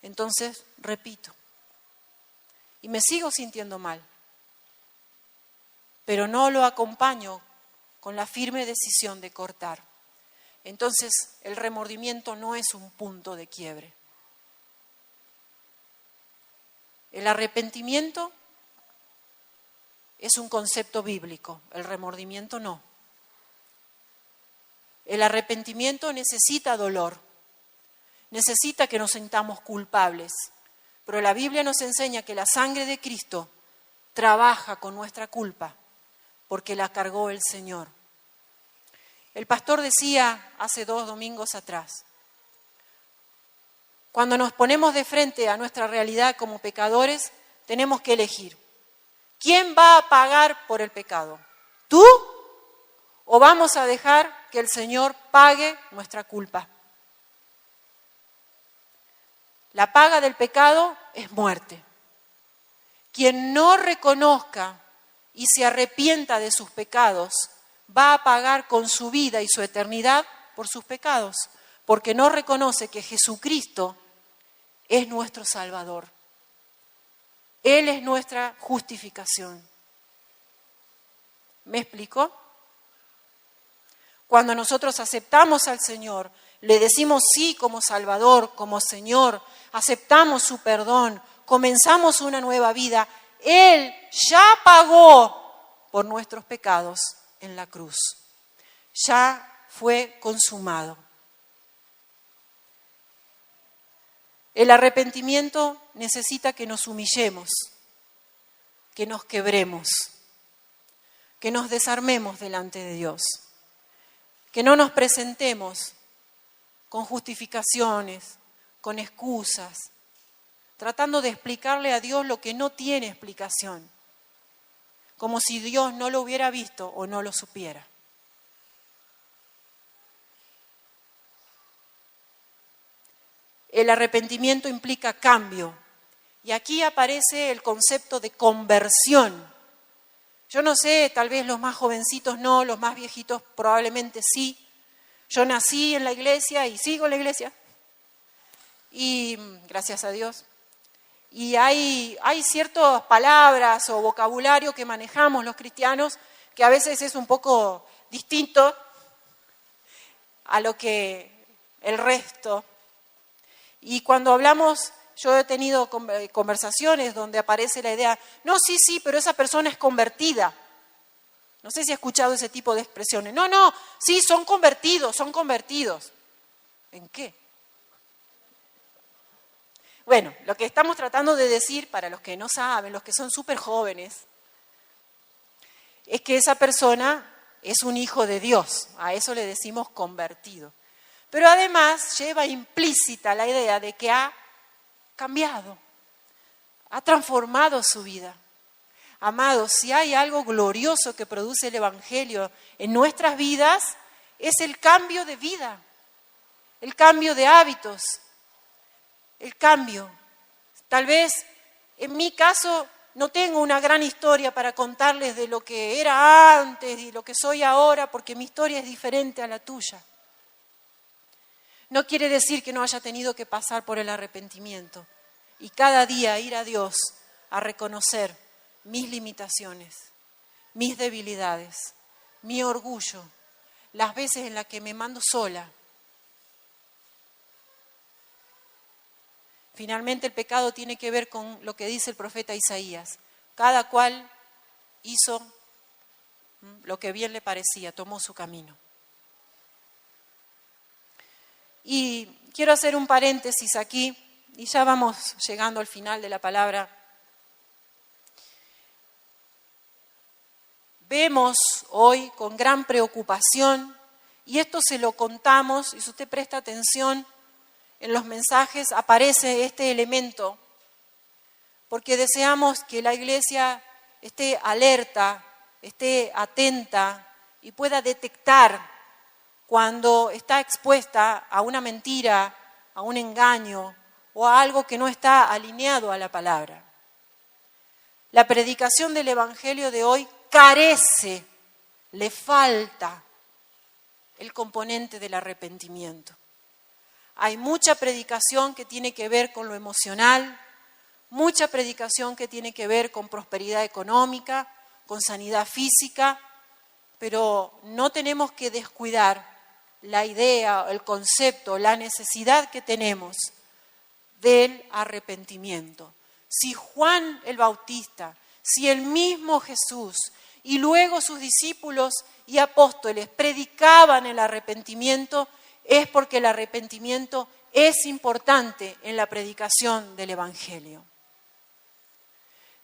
Entonces, repito. Y me sigo sintiendo mal, pero no lo acompaño con la firme decisión de cortar. Entonces, el remordimiento no es un punto de quiebre. El arrepentimiento es un concepto bíblico, el remordimiento no. El arrepentimiento necesita dolor, necesita que nos sintamos culpables, pero la Biblia nos enseña que la sangre de Cristo trabaja con nuestra culpa porque la cargó el Señor. El pastor decía hace 2 domingos atrás, cuando nos ponemos de frente a nuestra realidad como pecadores, tenemos que elegir. ¿Quién va a pagar por el pecado? ¿Tú? ¿O vamos a dejar que el Señor pague nuestra culpa? La paga del pecado es muerte. Quien no reconozca y se arrepienta de sus pecados, va a pagar con su vida y su eternidad por sus pecados, porque no reconoce que Jesucristo es nuestro Salvador. Él es nuestra justificación. ¿Me explico? Cuando nosotros aceptamos al Señor, le decimos sí como Salvador, como Señor, aceptamos su perdón, comenzamos una nueva vida, Él ya pagó por nuestros pecados en la cruz. Ya fue consumado. El arrepentimiento necesita que nos humillemos, que nos quebremos, que nos desarmemos delante de Dios, que no nos presentemos con justificaciones, con excusas, tratando de explicarle a Dios lo que no tiene explicación, como si Dios no lo hubiera visto o no lo supiera. El arrepentimiento implica cambio. Y aquí aparece el concepto de conversión. Yo no sé, tal vez los más jovencitos no, los más viejitos probablemente sí. Yo nací en la iglesia y sigo en la iglesia. Y gracias a Dios. Y hay ciertas palabras o vocabulario que manejamos los cristianos que a veces es un poco distinto a lo que el resto. Y cuando hablamos, yo he tenido conversaciones donde aparece la idea, no, sí, pero esa persona es convertida. No sé si ha escuchado ese tipo de expresiones. No, sí, son convertidos. ¿En qué? Bueno, lo que estamos tratando de decir, para los que no saben, los que son súper jóvenes, es que esa persona es un hijo de Dios. A eso le decimos convertido. pero además lleva implícita la idea de que ha cambiado, ha transformado su vida. Amados, si hay algo glorioso que produce el Evangelio en nuestras vidas, es el cambio de vida, el cambio de hábitos, el cambio. Tal vez, en mi caso, no tengo una gran historia para contarles de lo que era antes y lo que soy ahora, porque mi historia es diferente a la tuya. No quiere decir que no haya tenido que pasar por el arrepentimiento y cada día ir a Dios a reconocer mis limitaciones, mis debilidades, mi orgullo, las veces en las que me mando sola. Finalmente el pecado tiene que ver con lo que dice el profeta Isaías. Cada cual hizo lo que bien le parecía, tomó su camino. Y quiero hacer un paréntesis aquí, y ya vamos llegando al final de la palabra. Vemos hoy con gran preocupación, y esto se lo contamos, y si usted presta atención, en los mensajes aparece este elemento, porque deseamos que la iglesia esté alerta, esté atenta y pueda detectar cuando está expuesta a una mentira, a un engaño o a algo que no está alineado a la palabra. La predicación del Evangelio de hoy carece, le falta el componente del arrepentimiento. Hay mucha predicación que tiene que ver con lo emocional, mucha predicación que tiene que ver con prosperidad económica, con sanidad física, pero no tenemos que descuidar la idea, el concepto, la necesidad que tenemos del arrepentimiento. Si Juan el Bautista, si el mismo Jesús y luego sus discípulos y apóstoles predicaban el arrepentimiento, es porque el arrepentimiento es importante en la predicación del Evangelio.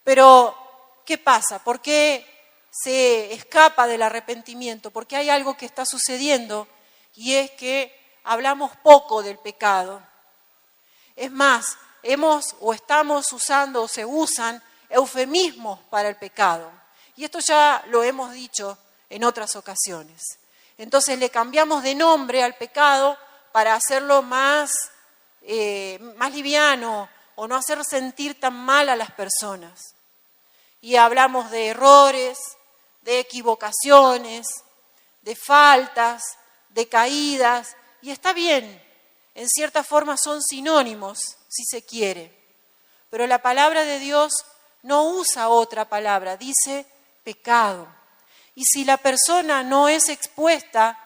Pero, ¿qué pasa? ¿Por qué se escapa del arrepentimiento? Porque hay algo que está sucediendo y es que hablamos poco del pecado. Es más, estamos usando o se usan eufemismos para el pecado. Y esto ya lo hemos dicho en otras ocasiones. Entonces le cambiamos de nombre al pecado para hacerlo más liviano o no hacer sentir tan mal a las personas. Y hablamos de errores, de equivocaciones, de faltas, de caídas. Y está bien, en cierta forma son sinónimos, si se quiere. Pero la palabra de Dios no usa otra palabra, dice pecado. Y si la persona no es expuesta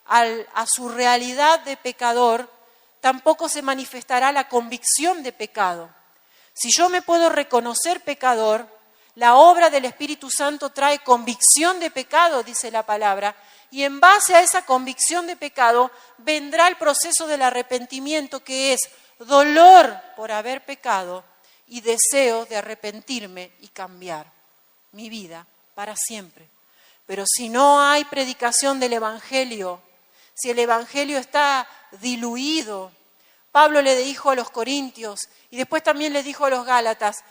a su realidad de pecador, tampoco se manifestará la convicción de pecado. Si yo me puedo reconocer pecador, la obra del Espíritu Santo trae convicción de pecado, dice la palabra, y en base a esa convicción de pecado vendrá el proceso del arrepentimiento, que es dolor por haber pecado y deseo de arrepentirme y cambiar mi vida para siempre. Pero si no hay predicación del Evangelio, si el Evangelio está diluido, Pablo le dijo a los corintios y después también le dijo a los gálatas,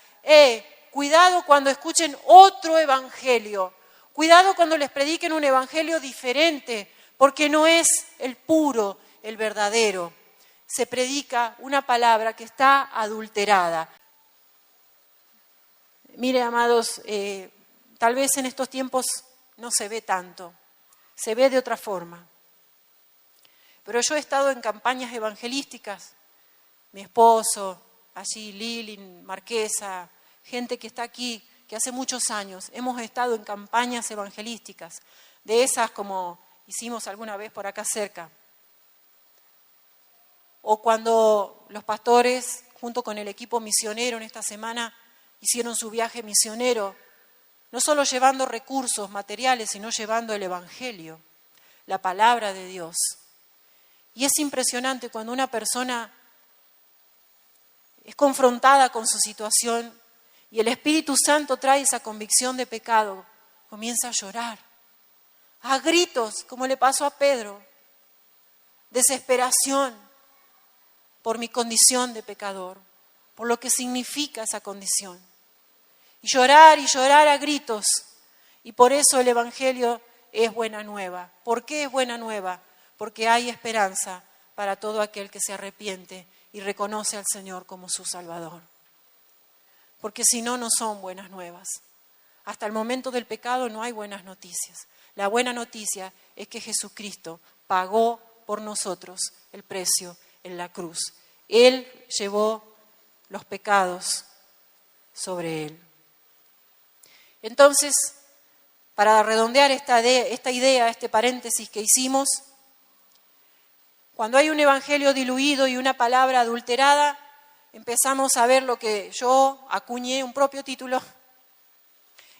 cuidado cuando escuchen otro Evangelio, cuidado cuando les prediquen un Evangelio diferente, porque no es el puro, el verdadero. Se predica una palabra que está adulterada. Mire, amados, tal vez en estos tiempos no se ve tanto, se ve de otra forma. Pero yo he estado en campañas evangelísticas, mi esposo, allí Lili, Marquesa, gente que está aquí, que hace muchos años hemos estado en campañas evangelísticas, de esas como hicimos alguna vez por acá cerca. O cuando los pastores, junto con el equipo misionero en esta semana, hicieron su viaje misionero, no solo llevando recursos materiales, sino llevando el Evangelio, la palabra de Dios. Y es impresionante cuando una persona es confrontada con su situación y el Espíritu Santo trae esa convicción de pecado, comienza a llorar, a gritos, como le pasó a Pedro. desesperación por mi condición de pecador, por lo que significa esa condición. Y llorar a gritos. Y por eso el Evangelio es buena nueva. ¿Por qué es buena nueva? Porque hay esperanza para todo aquel que se arrepiente y reconoce al Señor como su Salvador. Porque si no, no son buenas nuevas. Hasta el momento del pecado no hay buenas noticias. La buena noticia es que Jesucristo pagó por nosotros el precio en la cruz. Él llevó los pecados sobre Él. Entonces, para redondear esta idea, este paréntesis que hicimos, cuando hay un evangelio diluido y una palabra adulterada, empezamos a ver lo que yo acuñé, un propio título,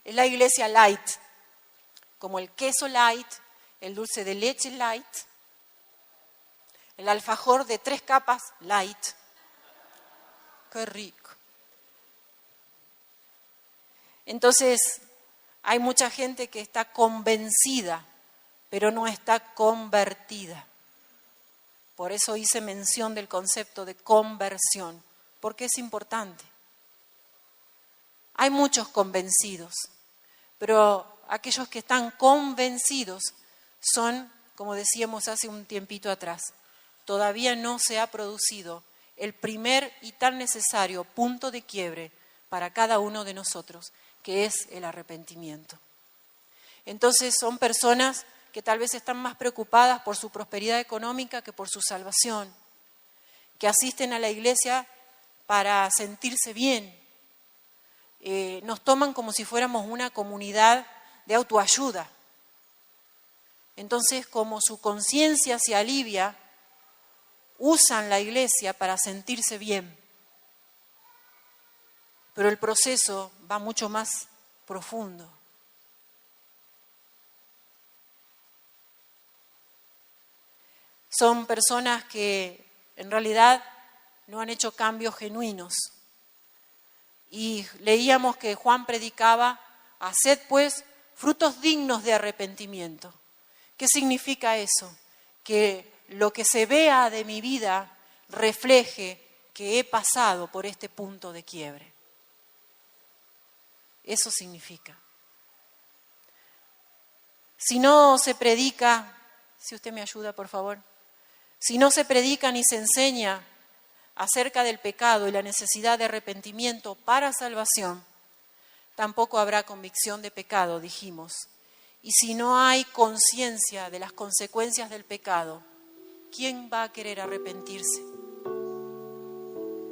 es la iglesia light, como el queso light, el dulce de leche light, el alfajor de 3 capas light. ¡Qué rico! Entonces, hay mucha gente que está convencida, pero no está convertida. Por eso hice mención del concepto de conversión, porque es importante. Hay muchos convencidos, pero aquellos que están convencidos son, como decíamos hace un tiempito atrás, todavía no se ha producido el primer y tan necesario punto de quiebre para cada uno de nosotros, que es el arrepentimiento. Entonces son personas que tal vez están más preocupadas por su prosperidad económica que por su salvación, que asisten a la iglesia para sentirse bien. Nos toman como si fuéramos una comunidad de autoayuda. Entonces, como su conciencia se alivia, usan la iglesia para sentirse bien. Pero el proceso va mucho más profundo. Son personas que en realidad no han hecho cambios genuinos. Y leíamos que Juan predicaba, haced pues frutos dignos de arrepentimiento. ¿Qué significa eso? Que lo que se vea de mi vida refleje que he pasado por este punto de quiebre. Eso significa. Si no se predica, si usted me ayuda, por favor. Si no se predica ni se enseña acerca del pecado y la necesidad de arrepentimiento para salvación, tampoco habrá convicción de pecado, dijimos. Y si no hay conciencia de las consecuencias del pecado, ¿quién va a querer arrepentirse?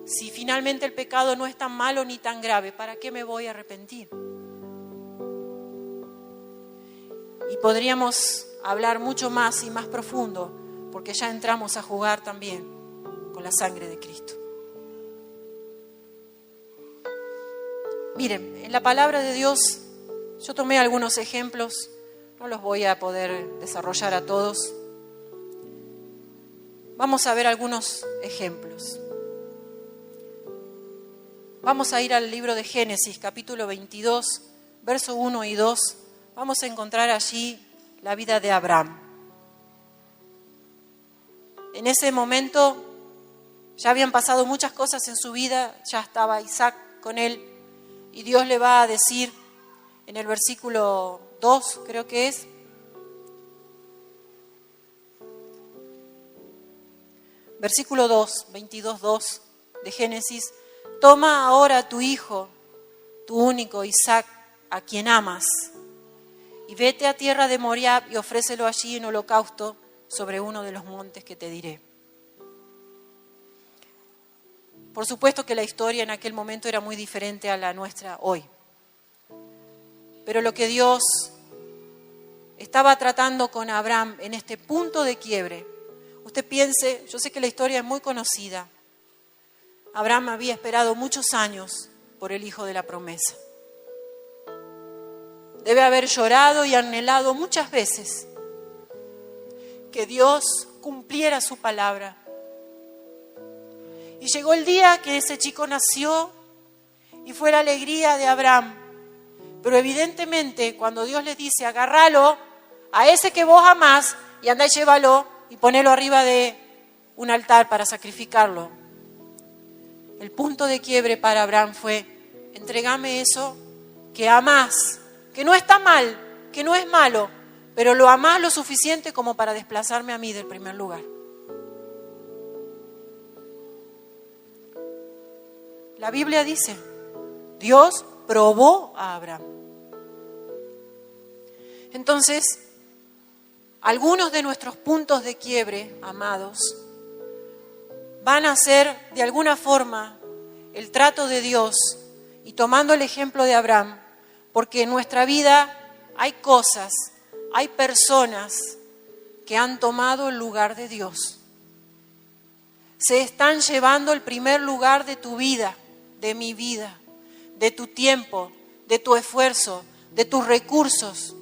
Si finalmente el pecado no es tan malo ni tan grave, ¿para qué me voy a arrepentir? Y podríamos hablar mucho más y más profundo, porque ya entramos a jugar también con la sangre de Cristo. Miren, en la palabra de Dios yo tomé algunos ejemplos, no los voy a poder desarrollar a todos. Vamos a ver algunos ejemplos. Vamos a ir al libro de Génesis, capítulo 22, verso 1 y 2. Vamos a encontrar allí la vida de Abraham. En ese momento ya habían pasado muchas cosas en su vida, ya estaba Isaac con él, y Dios le va a decir en el versículo 2, creo que es, versículo 2, 22:2 de Génesis: toma ahora a tu hijo, tu único Isaac, a quien amas, y vete a tierra de Moriab y ofrécelo allí en holocausto sobre uno de los montes que te diré. Por supuesto que la historia en aquel momento era muy diferente a la nuestra hoy. Pero lo que Dios estaba tratando con Abraham en este punto de quiebre, usted piense, yo sé que la historia es muy conocida. Abraham había esperado muchos años por el hijo de la promesa. Debe haber llorado y anhelado muchas veces que Dios cumpliera su palabra. Y llegó el día que ese chico nació y fue la alegría de Abraham. Pero evidentemente cuando Dios les dice, agárralo a ese que vos amás y andá y llévalo, y ponelo arriba de un altar para sacrificarlo. El punto de quiebre para Abraham fue: entregame eso que amás, que no está mal, que no es malo, pero lo amás lo suficiente como para desplazarme a mí del primer lugar. La Biblia dice, Dios probó a Abraham. Entonces, algunos de nuestros puntos de quiebre, amados, van a ser de alguna forma el trato de Dios, y tomando el ejemplo de Abraham, porque en nuestra vida hay cosas, hay personas que han tomado el lugar de Dios. Se están llevando el primer lugar de tu vida, de mi vida, de tu tiempo, de tu esfuerzo, de tus recursos.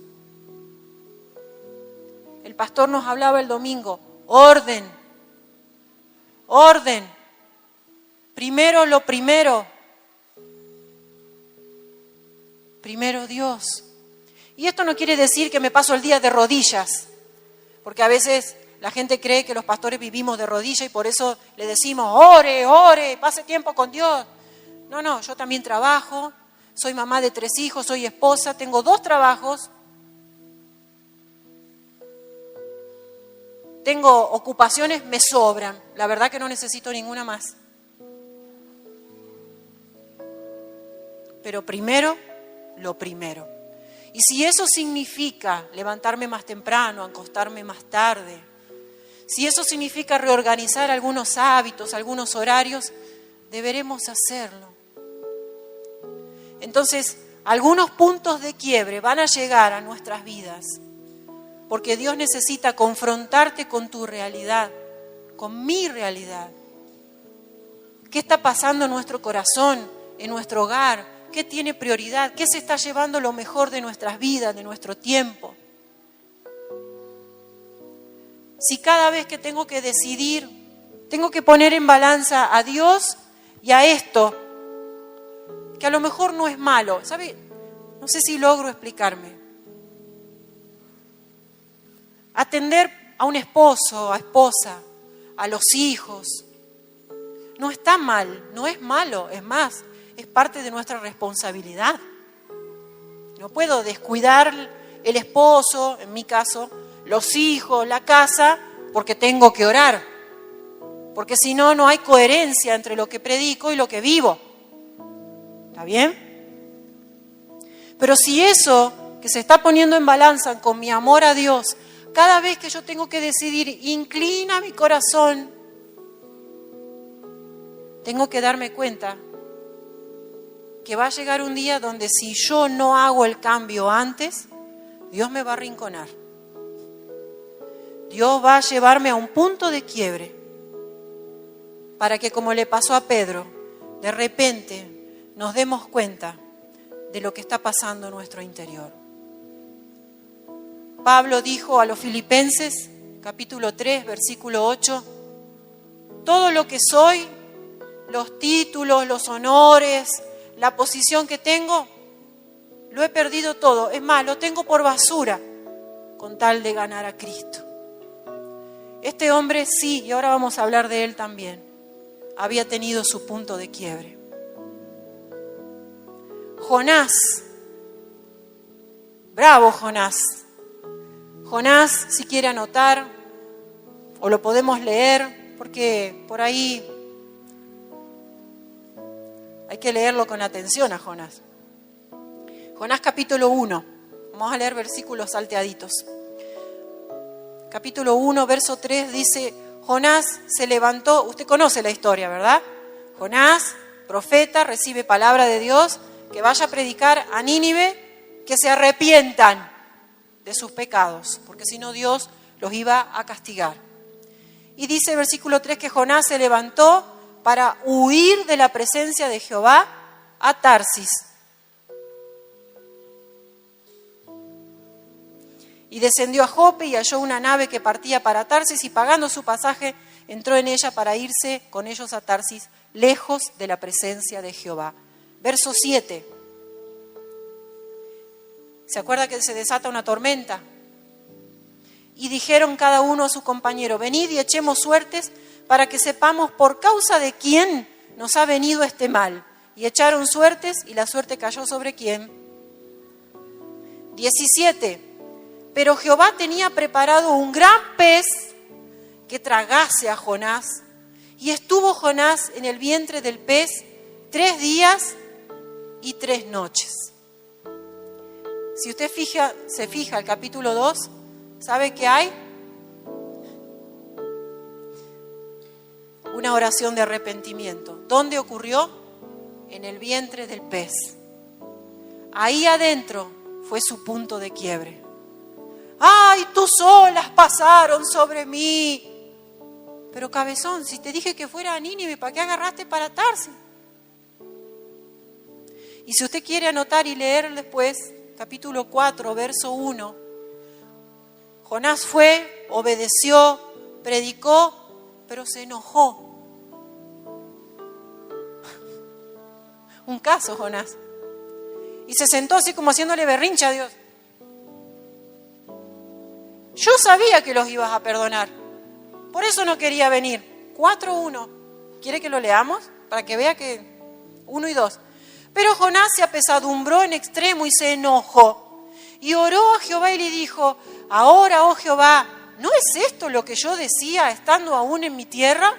El pastor nos hablaba el domingo, orden, orden, primero lo primero, primero Dios. Y esto no quiere decir que me paso el día de rodillas, porque a veces la gente cree que los pastores vivimos de rodillas y por eso le decimos, ore, ore, pase tiempo con Dios. No, yo también trabajo, soy mamá de 3 hijos, soy esposa, tengo 2 trabajos, tengo ocupaciones, me sobran, la verdad que no necesito ninguna más. Pero primero, lo primero. Y si eso significa levantarme más temprano, acostarme más tarde, si eso significa reorganizar algunos hábitos, algunos horarios, deberemos hacerlo. Entonces, algunos puntos de quiebre van a llegar a nuestras vidas, porque Dios necesita confrontarte con tu realidad, con mi realidad. ¿Qué está pasando en nuestro corazón, en nuestro hogar? ¿Qué tiene prioridad? ¿Qué se está llevando lo mejor de nuestras vidas, de nuestro tiempo? Si cada vez que tengo que decidir, tengo que poner en balanza a Dios y a esto, que a lo mejor no es malo, ¿sabe? No sé si logro explicarme. Atender a un esposo, a esposa, a los hijos, no está mal, no es malo, es más, es parte de nuestra responsabilidad. No puedo descuidar el esposo, en mi caso, los hijos, la casa, porque tengo que orar. Porque si no, no hay coherencia entre lo que predico y lo que vivo. ¿Está bien? Pero si eso que se está poniendo en balanza con mi amor a Dios, cada vez que yo tengo que decidir, inclina mi corazón, tengo que darme cuenta que va a llegar un día donde si yo no hago el cambio antes, Dios me va a arrinconar. Dios va a llevarme a un punto de quiebre para que, como le pasó a Pedro, de repente nos demos cuenta de lo que está pasando en nuestro interior. Pablo dijo a los Filipenses, capítulo 3, versículo 8, todo lo que soy, los títulos, los honores, la posición que tengo, lo he perdido todo. Es más, lo tengo por basura con tal de ganar a Cristo. Este hombre sí, y ahora vamos a hablar de él también, había tenido su punto de quiebre. Jonás, bravo Jonás. Jonás, si quiere anotar, o lo podemos leer, porque por ahí hay que leerlo con atención a Jonás. Jonás capítulo 1, vamos a leer versículos salteaditos. Capítulo 1, verso 3 dice, Jonás se levantó, usted conoce la historia, ¿verdad? Jonás, profeta, recibe palabra de Dios, que vaya a predicar a Nínive, que se arrepientan de sus pecados, porque si no Dios los iba a castigar. Y dice el versículo 3 que Jonás se levantó para huir de la presencia de Jehová a Tarsis. Y descendió a Jope y halló una nave que partía para Tarsis y pagando su pasaje entró en ella para irse con ellos a Tarsis, lejos de la presencia de Jehová. Verso 7. ¿Se acuerda que se desata una tormenta? y dijeron cada uno a su compañero: venid y echemos suertes para que sepamos por causa de quién nos ha venido este mal. Y echaron suertes, y la suerte cayó ¿sobre quién? 17. Pero Jehová tenía preparado un gran pez que tragase a Jonás, y estuvo Jonás en el vientre del pez 3 días y 3 noches. Si usted se fija el capítulo 2, ¿sabe qué hay? Una oración de arrepentimiento. ¿Dónde ocurrió? En el vientre del pez. Ahí adentro fue su punto de quiebre. ¡Ay, tus olas pasaron sobre mí! Pero cabezón, si te dije que fuera a Nínive, ¿para qué agarraste para Tarsis? Y si usted quiere anotar y leer después, capítulo 4, verso 1, Jonás fue, obedeció, predicó, pero se enojó. Un caso, Jonás. Y se sentó así como haciéndole berrinche a Dios. Yo sabía que los ibas a perdonar. Por eso no quería venir. 4:1. ¿Quiere que lo leamos? Para que vea que 1 y 2. Pero Jonás se apesadumbró en extremo y se enojó. Y oró a Jehová y le dijo: ahora, oh Jehová, ¿no es esto lo que yo decía estando aún en mi tierra?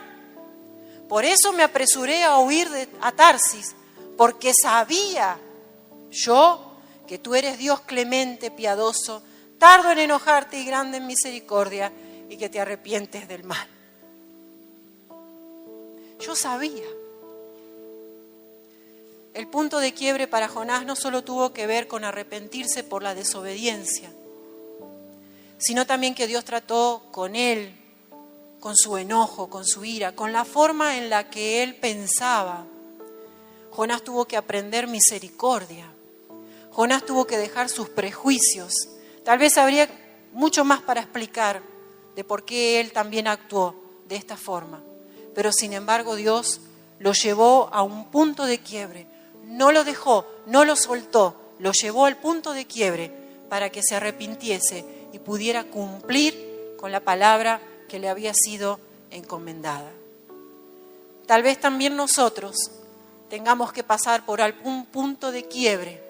Por eso me apresuré a huir a Tarsis, porque sabía yo que tú eres Dios clemente, piadoso, tardo en enojarte y grande en misericordia, y que te arrepientes del mal. Yo sabía. El punto de quiebre para Jonás no solo tuvo que ver con arrepentirse por la desobediencia, sino también que Dios trató con él, con su enojo, con su ira, con la forma en la que él pensaba. Jonás tuvo que aprender misericordia. Jonás tuvo que dejar sus prejuicios. Tal vez habría mucho más para explicar de por qué él también actuó de esta forma. Pero sin embargo Dios lo llevó a un punto de quiebre. No lo dejó, no lo soltó, lo llevó al punto de quiebre para que se arrepintiese y pudiera cumplir con la palabra que le había sido encomendada. Tal vez también nosotros tengamos que pasar por algún punto de quiebre,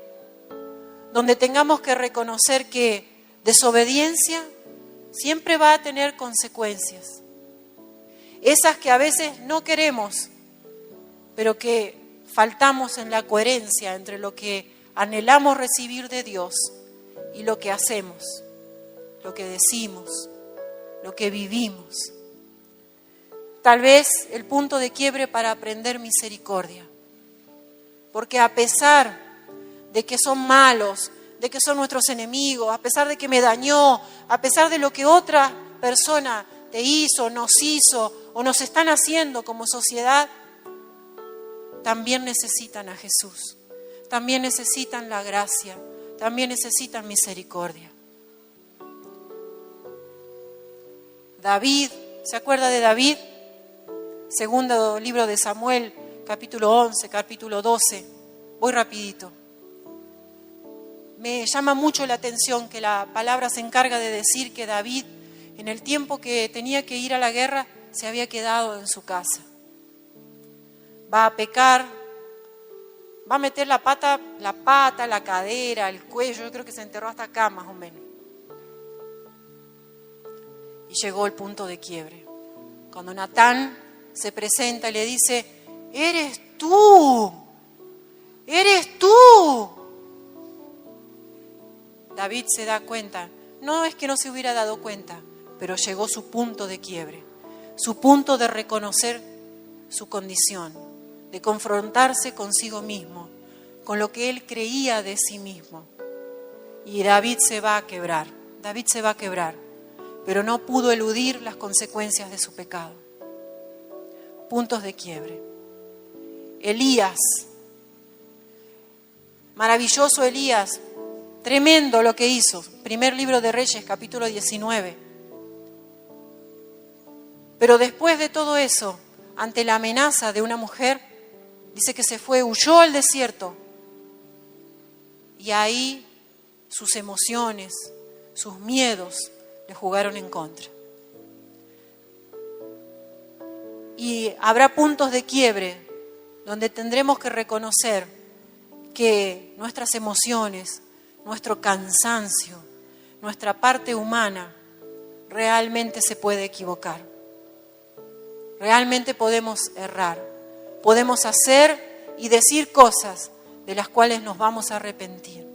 donde tengamos que reconocer que desobediencia siempre va a tener consecuencias. Esas que a veces no queremos, pero que faltamos en la coherencia entre lo que anhelamos recibir de Dios y lo que hacemos, lo que decimos, lo que vivimos. Tal vez el punto de quiebre para aprender misericordia. Porque a pesar de que son malos, de que son nuestros enemigos, a pesar de que me dañó, a pesar de lo que otra persona te hizo, nos hizo o nos están haciendo como sociedad, también necesitan a Jesús, también necesitan la gracia, también necesitan misericordia. David, ¿se acuerda de David? Segundo libro de Samuel, capítulo 11, capítulo 12. Voy rapidito. Me llama mucho la atención que la palabra se encarga de decir que David, en el tiempo que tenía que ir a la guerra, se había quedado en su casa. Va a pecar, va a meter la pata, la cadera, el cuello, yo creo que se enterró hasta acá más o menos. Y llegó el punto de quiebre. Cuando Natán se presenta y le dice: ¡eres tú! ¡Eres tú! David se da cuenta. No es que no se hubiera dado cuenta, pero llegó su punto de quiebre, su punto de reconocer su condición, de confrontarse consigo mismo, con lo que él creía de sí mismo. Y David se va a quebrar, pero no pudo eludir las consecuencias de su pecado. Puntos de quiebre. Elías, maravilloso Elías, tremendo lo que hizo. Primer libro de Reyes, capítulo 19. Pero después de todo eso, ante la amenaza de una mujer, dice que se fue, huyó al desierto. Y ahí sus emociones, sus miedos, le jugaron en contra. Y habrá puntos de quiebre donde tendremos que reconocer que nuestras emociones, nuestro cansancio, nuestra parte humana realmente se puede equivocar. Realmente podemos errar. Podemos hacer y decir cosas de las cuales nos vamos a arrepentir.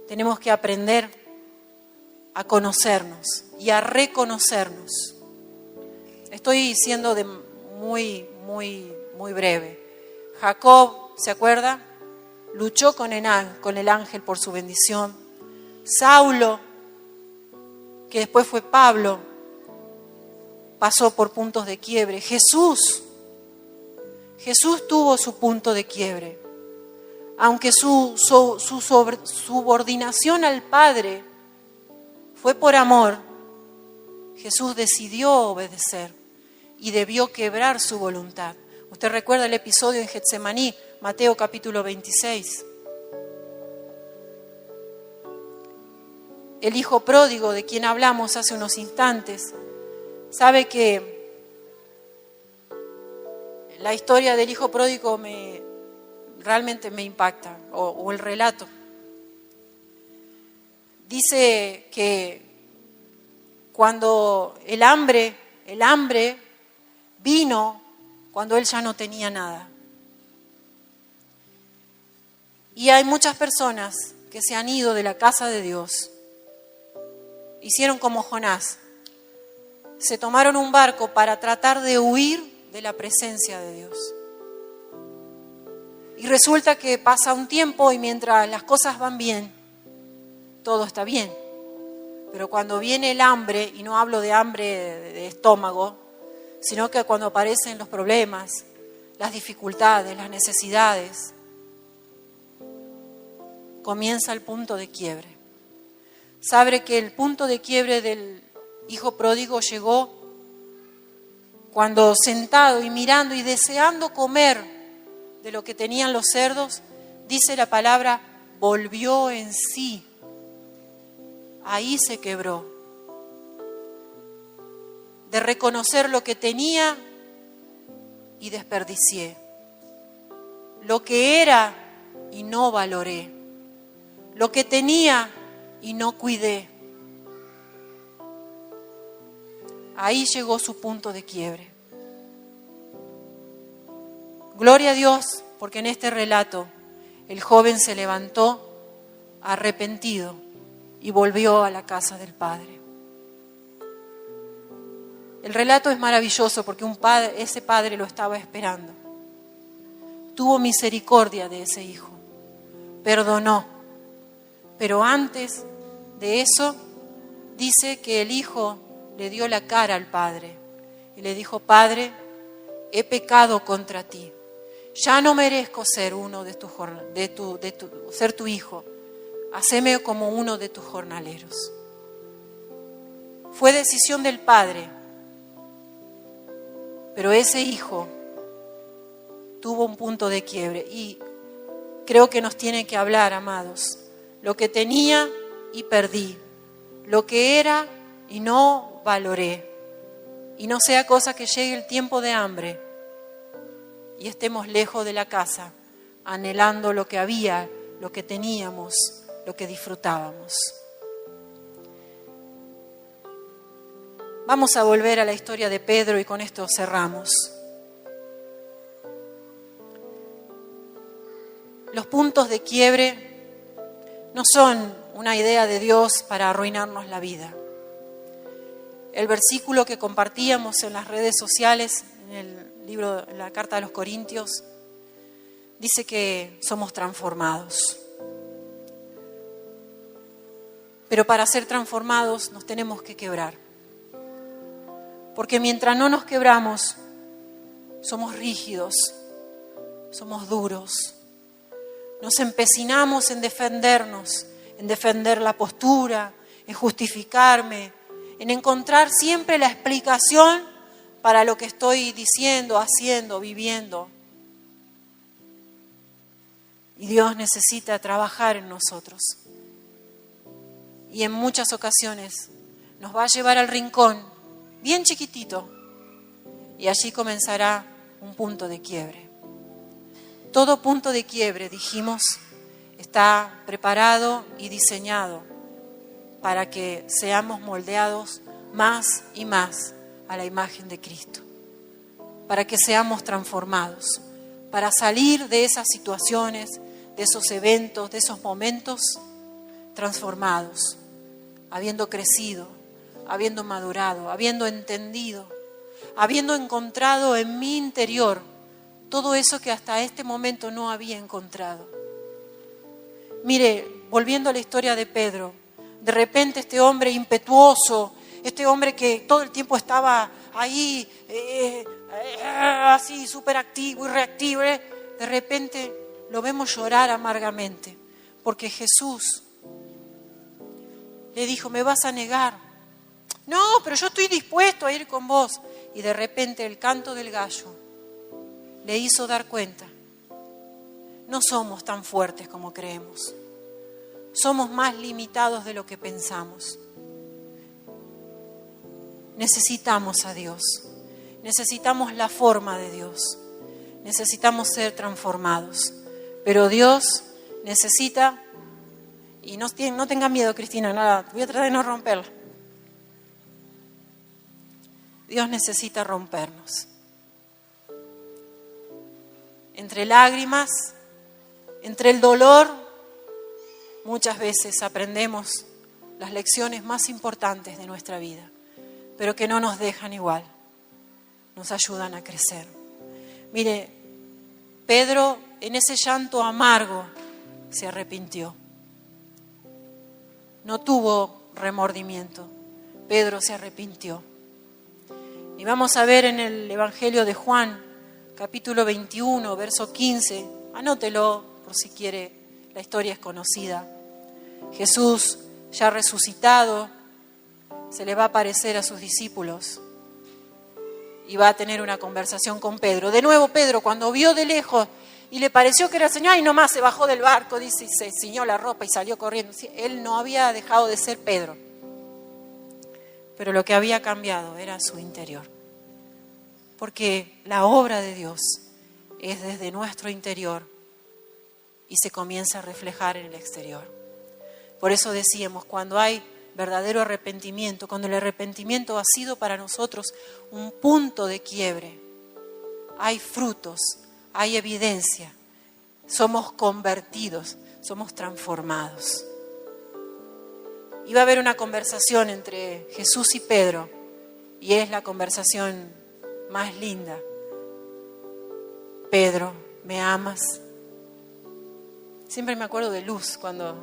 Tenemos que aprender a conocernos y a reconocernos. Estoy siendo muy breve. Jacob, ¿se acuerda? Luchó con el ángel por su bendición. Saulo, que después fue Pablo, pasó por puntos de quiebre. Jesús tuvo su punto de quiebre. Aunque su subordinación al Padre fue por amor, Jesús decidió obedecer y debió quebrar su voluntad. Usted recuerda el episodio en Getsemaní, Mateo capítulo 26. El hijo pródigo de quien hablamos hace unos instantes, sabe que la historia del hijo pródigo realmente me impacta, o el relato. Dice que cuando el hambre vino, cuando él ya no tenía nada. Y hay muchas personas que se han ido de la casa de Dios. Hicieron como Jonás. Se tomaron un barco para tratar de huir de la presencia de Dios. Y resulta que pasa un tiempo y mientras las cosas van bien, todo está bien. Pero cuando viene el hambre, y no hablo de hambre de estómago, sino que cuando aparecen los problemas, las dificultades, las necesidades, comienza el punto de quiebre. Sabe que el punto de quiebre del hijo pródigo llegó cuando sentado y mirando y deseando comer de lo que tenían los cerdos, dice la palabra, volvió en sí. Ahí se quebró. De reconocer lo que tenía y desperdicié. Lo que era y no valoré. Lo que tenía y no cuidé. Ahí llegó su punto de quiebre. Gloria a Dios, porque en este relato el joven se levantó arrepentido y volvió a la casa del Padre. El relato es maravilloso porque ese padre lo estaba esperando. Tuvo misericordia de ese hijo, perdonó. Pero antes de eso, dice que el hijo le dio la cara al padre y le dijo, Padre, he pecado contra ti. Ya no merezco ser ser tu hijo. Haceme como uno de tus jornaleros. Fue decisión del padre, pero ese hijo tuvo un punto de quiebre y creo que nos tiene que hablar, amados. Lo que tenía y perdí, lo que era y no valoré. Y no sea cosa que llegue el tiempo de hambre y estemos lejos de la casa, anhelando lo que había, lo que teníamos, lo que disfrutábamos. Vamos a volver a la historia de Pedro y con esto cerramos. Los puntos de quiebre no son una idea de Dios para arruinarnos la vida. El versículo que compartíamos en las redes sociales, en la carta de los Corintios, dice que somos transformados. Pero para ser transformados nos tenemos que quebrar. Porque mientras no nos quebramos, somos rígidos, somos duros. Nos empecinamos en defendernos, en defender la postura, en justificarme, en encontrar siempre la explicación para lo que estoy diciendo, haciendo, viviendo. Y Dios necesita trabajar en nosotros y en muchas ocasiones nos va a llevar al rincón, bien chiquitito, y allí comenzará un punto de quiebre. Todo punto de quiebre, dijimos, está preparado y diseñado para que seamos moldeados más y más a la imagen de Cristo, para que seamos transformados, para salir de esas situaciones, de esos eventos, de esos momentos transformados, habiendo crecido, habiendo madurado, habiendo entendido, habiendo encontrado en mi interior todo eso que hasta este momento no había encontrado. Mire, volviendo a la historia de Pedro, de repente este hombre impetuoso, este hombre que todo el tiempo estaba ahí, así súper activo y reactivo, de repente lo vemos llorar amargamente, porque Jesús le dijo, ¿me vas a negar? No, pero yo estoy dispuesto a ir con vos. Y de repente el canto del gallo le hizo dar cuenta. No somos tan fuertes como creemos. Somos más limitados de lo que pensamos. Necesitamos a Dios. Necesitamos la forma de Dios. Necesitamos ser transformados. Pero Dios necesita, y no tenga miedo, Cristina, nada, voy a tratar de no romperla. Dios necesita rompernos. Entre lágrimas, entre el dolor, muchas veces aprendemos las lecciones más importantes de nuestra vida, pero que no nos dejan igual, nos ayudan a crecer. Mire, Pedro en ese llanto amargo se arrepintió. No tuvo remordimiento, Pedro se arrepintió. Y vamos a ver en el Evangelio de Juan, capítulo 21, verso 15, anótelo por si quiere, la historia es conocida. Jesús, ya resucitado, se le va a aparecer a sus discípulos y va a tener una conversación con Pedro. De nuevo Pedro, cuando vio de lejos y le pareció que era el Señor, y nomás se bajó del barco, dice, y se ciñó la ropa y salió corriendo. Él no había dejado de ser Pedro, pero lo que había cambiado era su interior. Porque la obra de Dios es desde nuestro interior y se comienza a reflejar en el exterior. Por eso decíamos, cuando hay verdadero arrepentimiento, cuando el arrepentimiento ha sido para nosotros un punto de quiebre, hay frutos, hay evidencia, somos convertidos, somos transformados. Iba a haber una conversación entre Jesús y Pedro, y es la conversación más linda. Pedro, ¿me amas? Siempre me acuerdo de Luz cuando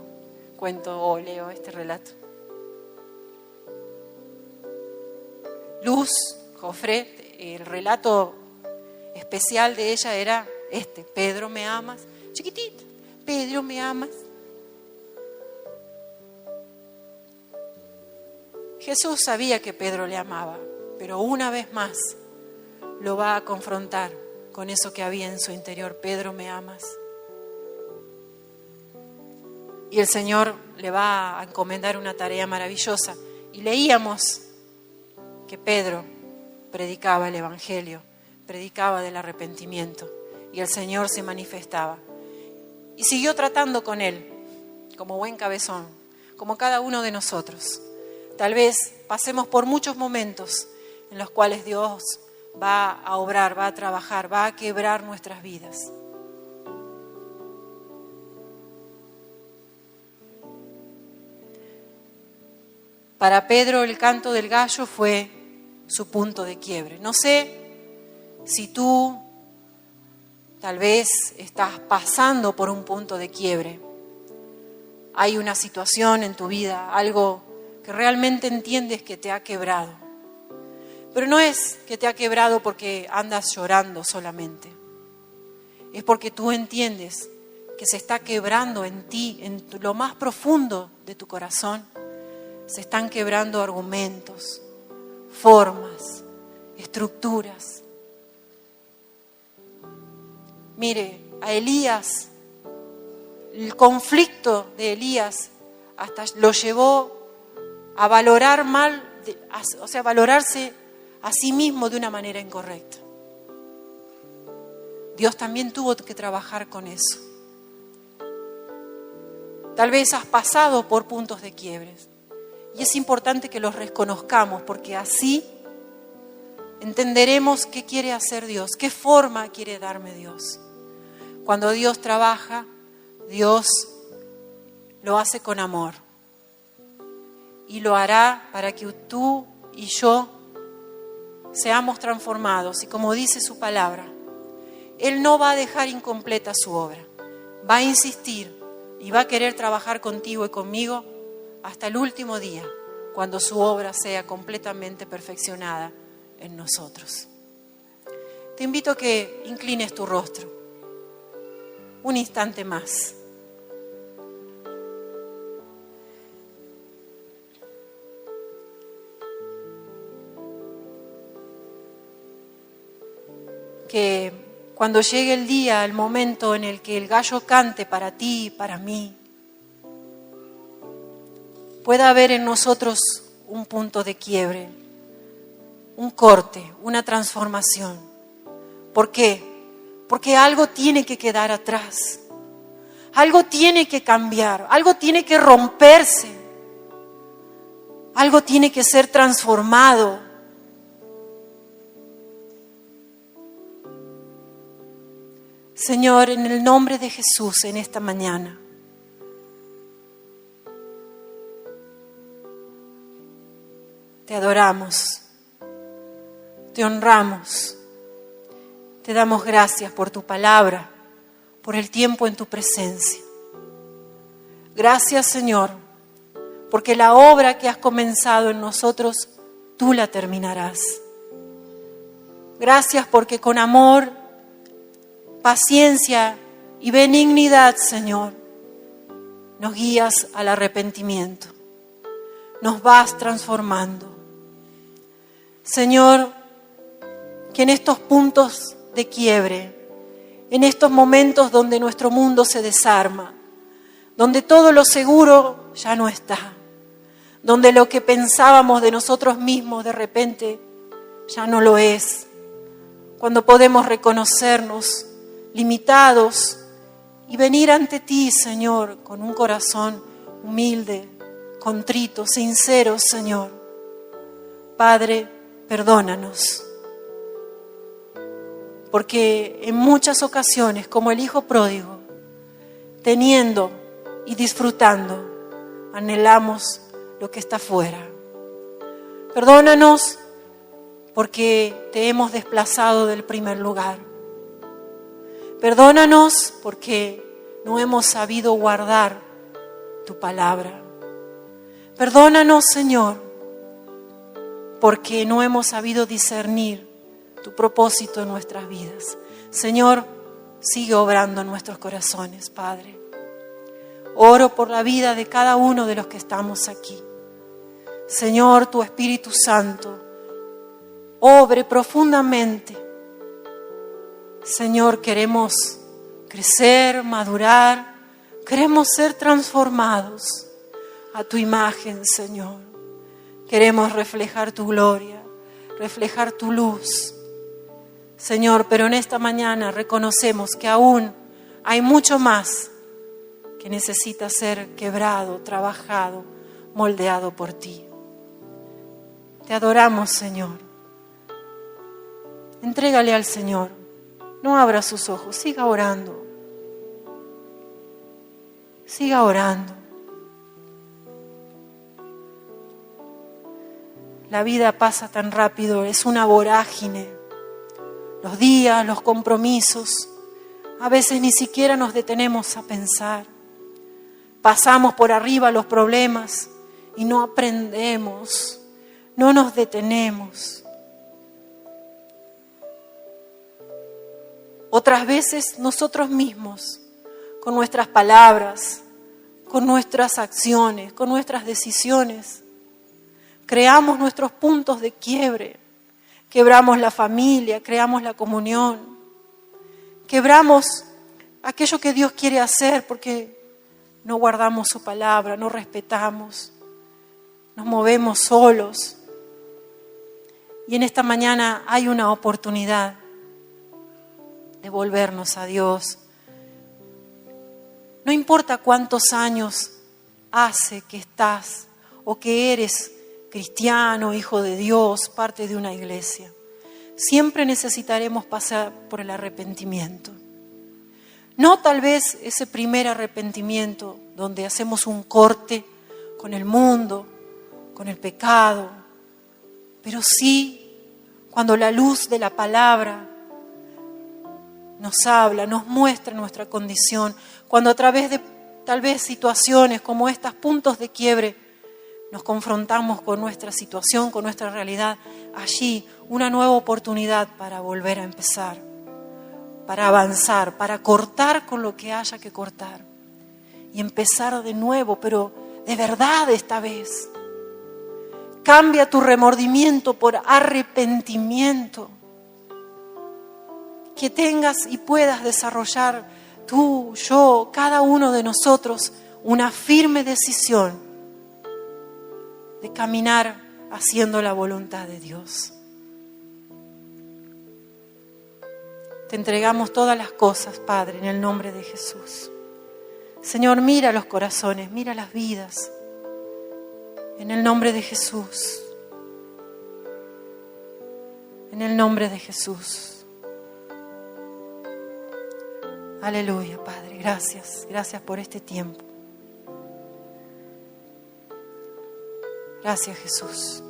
cuento o leo este relato. Luz, Jofre, el relato especial de ella era este: Pedro, ¿me amas? Chiquitito, Pedro, ¿me amas? Jesús sabía que Pedro le amaba, pero una vez más lo va a confrontar con eso que había en su interior. Pedro, ¿me amas? Y el Señor le va a encomendar una tarea maravillosa. Y leíamos que Pedro predicaba el Evangelio, predicaba del arrepentimiento, y el Señor se manifestaba. Y siguió tratando con él, como buen cabezón, como cada uno de nosotros. Tal vez pasemos por muchos momentos en los cuales Dios va a obrar, va a trabajar, va a quebrar nuestras vidas. Para Pedro el canto del gallo fue su punto de quiebre. No sé si tú tal vez estás pasando por un punto de quiebre. Hay una situación en tu vida, algo que realmente entiendes que te ha quebrado. Pero no es que te ha quebrado porque andas llorando solamente. Es porque tú entiendes que se está quebrando en ti, en lo más profundo de tu corazón. Se están quebrando argumentos, formas, estructuras. Mire, a Elías, el conflicto de Elías hasta lo llevó a valorar valorarse a sí mismo de una manera incorrecta. Dios también tuvo que trabajar con eso. Tal vez has pasado por puntos de quiebres y es importante que los reconozcamos, porque así entenderemos qué quiere hacer Dios, qué forma quiere darme Dios. Cuando Dios trabaja, Dios lo hace con amor y lo hará para que tú y yo seamos transformados. Y como dice su palabra, Él no va a dejar incompleta su obra, va a insistir y va a querer trabajar contigo y conmigo hasta el último día, cuando su obra sea completamente perfeccionada en nosotros. Te invito a que inclines tu rostro un instante más. Que cuando llegue el día, el momento en el que el gallo cante para ti y para mí, pueda haber en nosotros un punto de quiebre, un corte, una transformación. ¿Por qué? Porque algo tiene que quedar atrás, algo tiene que cambiar, algo tiene que romperse, algo tiene que ser transformado. Señor, en el nombre de Jesús, en esta mañana, te adoramos, te honramos, te damos gracias por tu palabra, por el tiempo en tu presencia. Gracias, Señor, porque la obra que has comenzado en nosotros, tú la terminarás. Gracias porque con amor, paciencia y benignidad, Señor, nos guías al arrepentimiento, nos vas transformando. Señor, que en estos puntos de quiebre, en estos momentos donde nuestro mundo se desarma, donde todo lo seguro ya no está, donde lo que pensábamos de nosotros mismos de repente ya no lo es, cuando podemos reconocernos limitados y venir ante ti, Señor, con un corazón humilde, contrito, sincero, Señor. Padre, perdónanos, porque en muchas ocasiones, como el hijo pródigo, teniendo y disfrutando, anhelamos lo que está fuera. Perdónanos porque te hemos desplazado del primer lugar. Perdónanos porque no hemos sabido guardar tu palabra. Perdónanos, Señor, porque no hemos sabido discernir tu propósito en nuestras vidas. Señor, sigue obrando en nuestros corazones, Padre. Oro por la vida de cada uno de los que estamos aquí. Señor, tu Espíritu Santo obre profundamente. Señor, queremos crecer, madurar, queremos ser transformados a tu imagen, Señor. Queremos reflejar tu gloria, reflejar tu luz, Señor, pero en esta mañana reconocemos que aún hay mucho más que necesita ser quebrado, trabajado, moldeado por ti. Te adoramos, Señor. Entrégale al Señor. No abra sus ojos, siga orando. Siga orando. La vida pasa tan rápido, es una vorágine. Los días, los compromisos, a veces ni siquiera nos detenemos a pensar. Pasamos por arriba los problemas y no aprendemos, no nos detenemos. Otras veces nosotros mismos, con nuestras palabras, con nuestras acciones, con nuestras decisiones, creamos nuestros puntos de quiebre, quebramos la familia, creamos la comunión, quebramos aquello que Dios quiere hacer porque no guardamos su palabra, no respetamos. nos movemos solos. Y en esta mañana hay una oportunidad de volvernos a Dios. No importa cuántos años hace que estás o que eres cristiano, hijo de Dios, parte de una iglesia. Siempre necesitaremos pasar por el arrepentimiento. No tal vez ese primer arrepentimiento donde hacemos un corte con el mundo, con el pecado, pero sí cuando la luz de la palabra nos habla, nos muestra nuestra condición, cuando a través de tal vez situaciones como estas, puntos de quiebre, nos confrontamos con nuestra situación, con nuestra realidad, allí una nueva oportunidad para volver a empezar, para avanzar, para cortar con lo que haya que cortar y empezar de nuevo, pero de verdad esta vez. Cambia tu remordimiento por arrepentimiento. Que tengas y puedas desarrollar tú, yo, cada uno de nosotros una firme decisión de caminar haciendo la voluntad de Dios. Te entregamos todas las cosas, Padre, en el nombre de Jesús. Señor, mira los corazones, mira las vidas. En el nombre de Jesús. En el nombre de Jesús. Aleluya, Padre. Gracias. Gracias por este tiempo. Gracias, Jesús.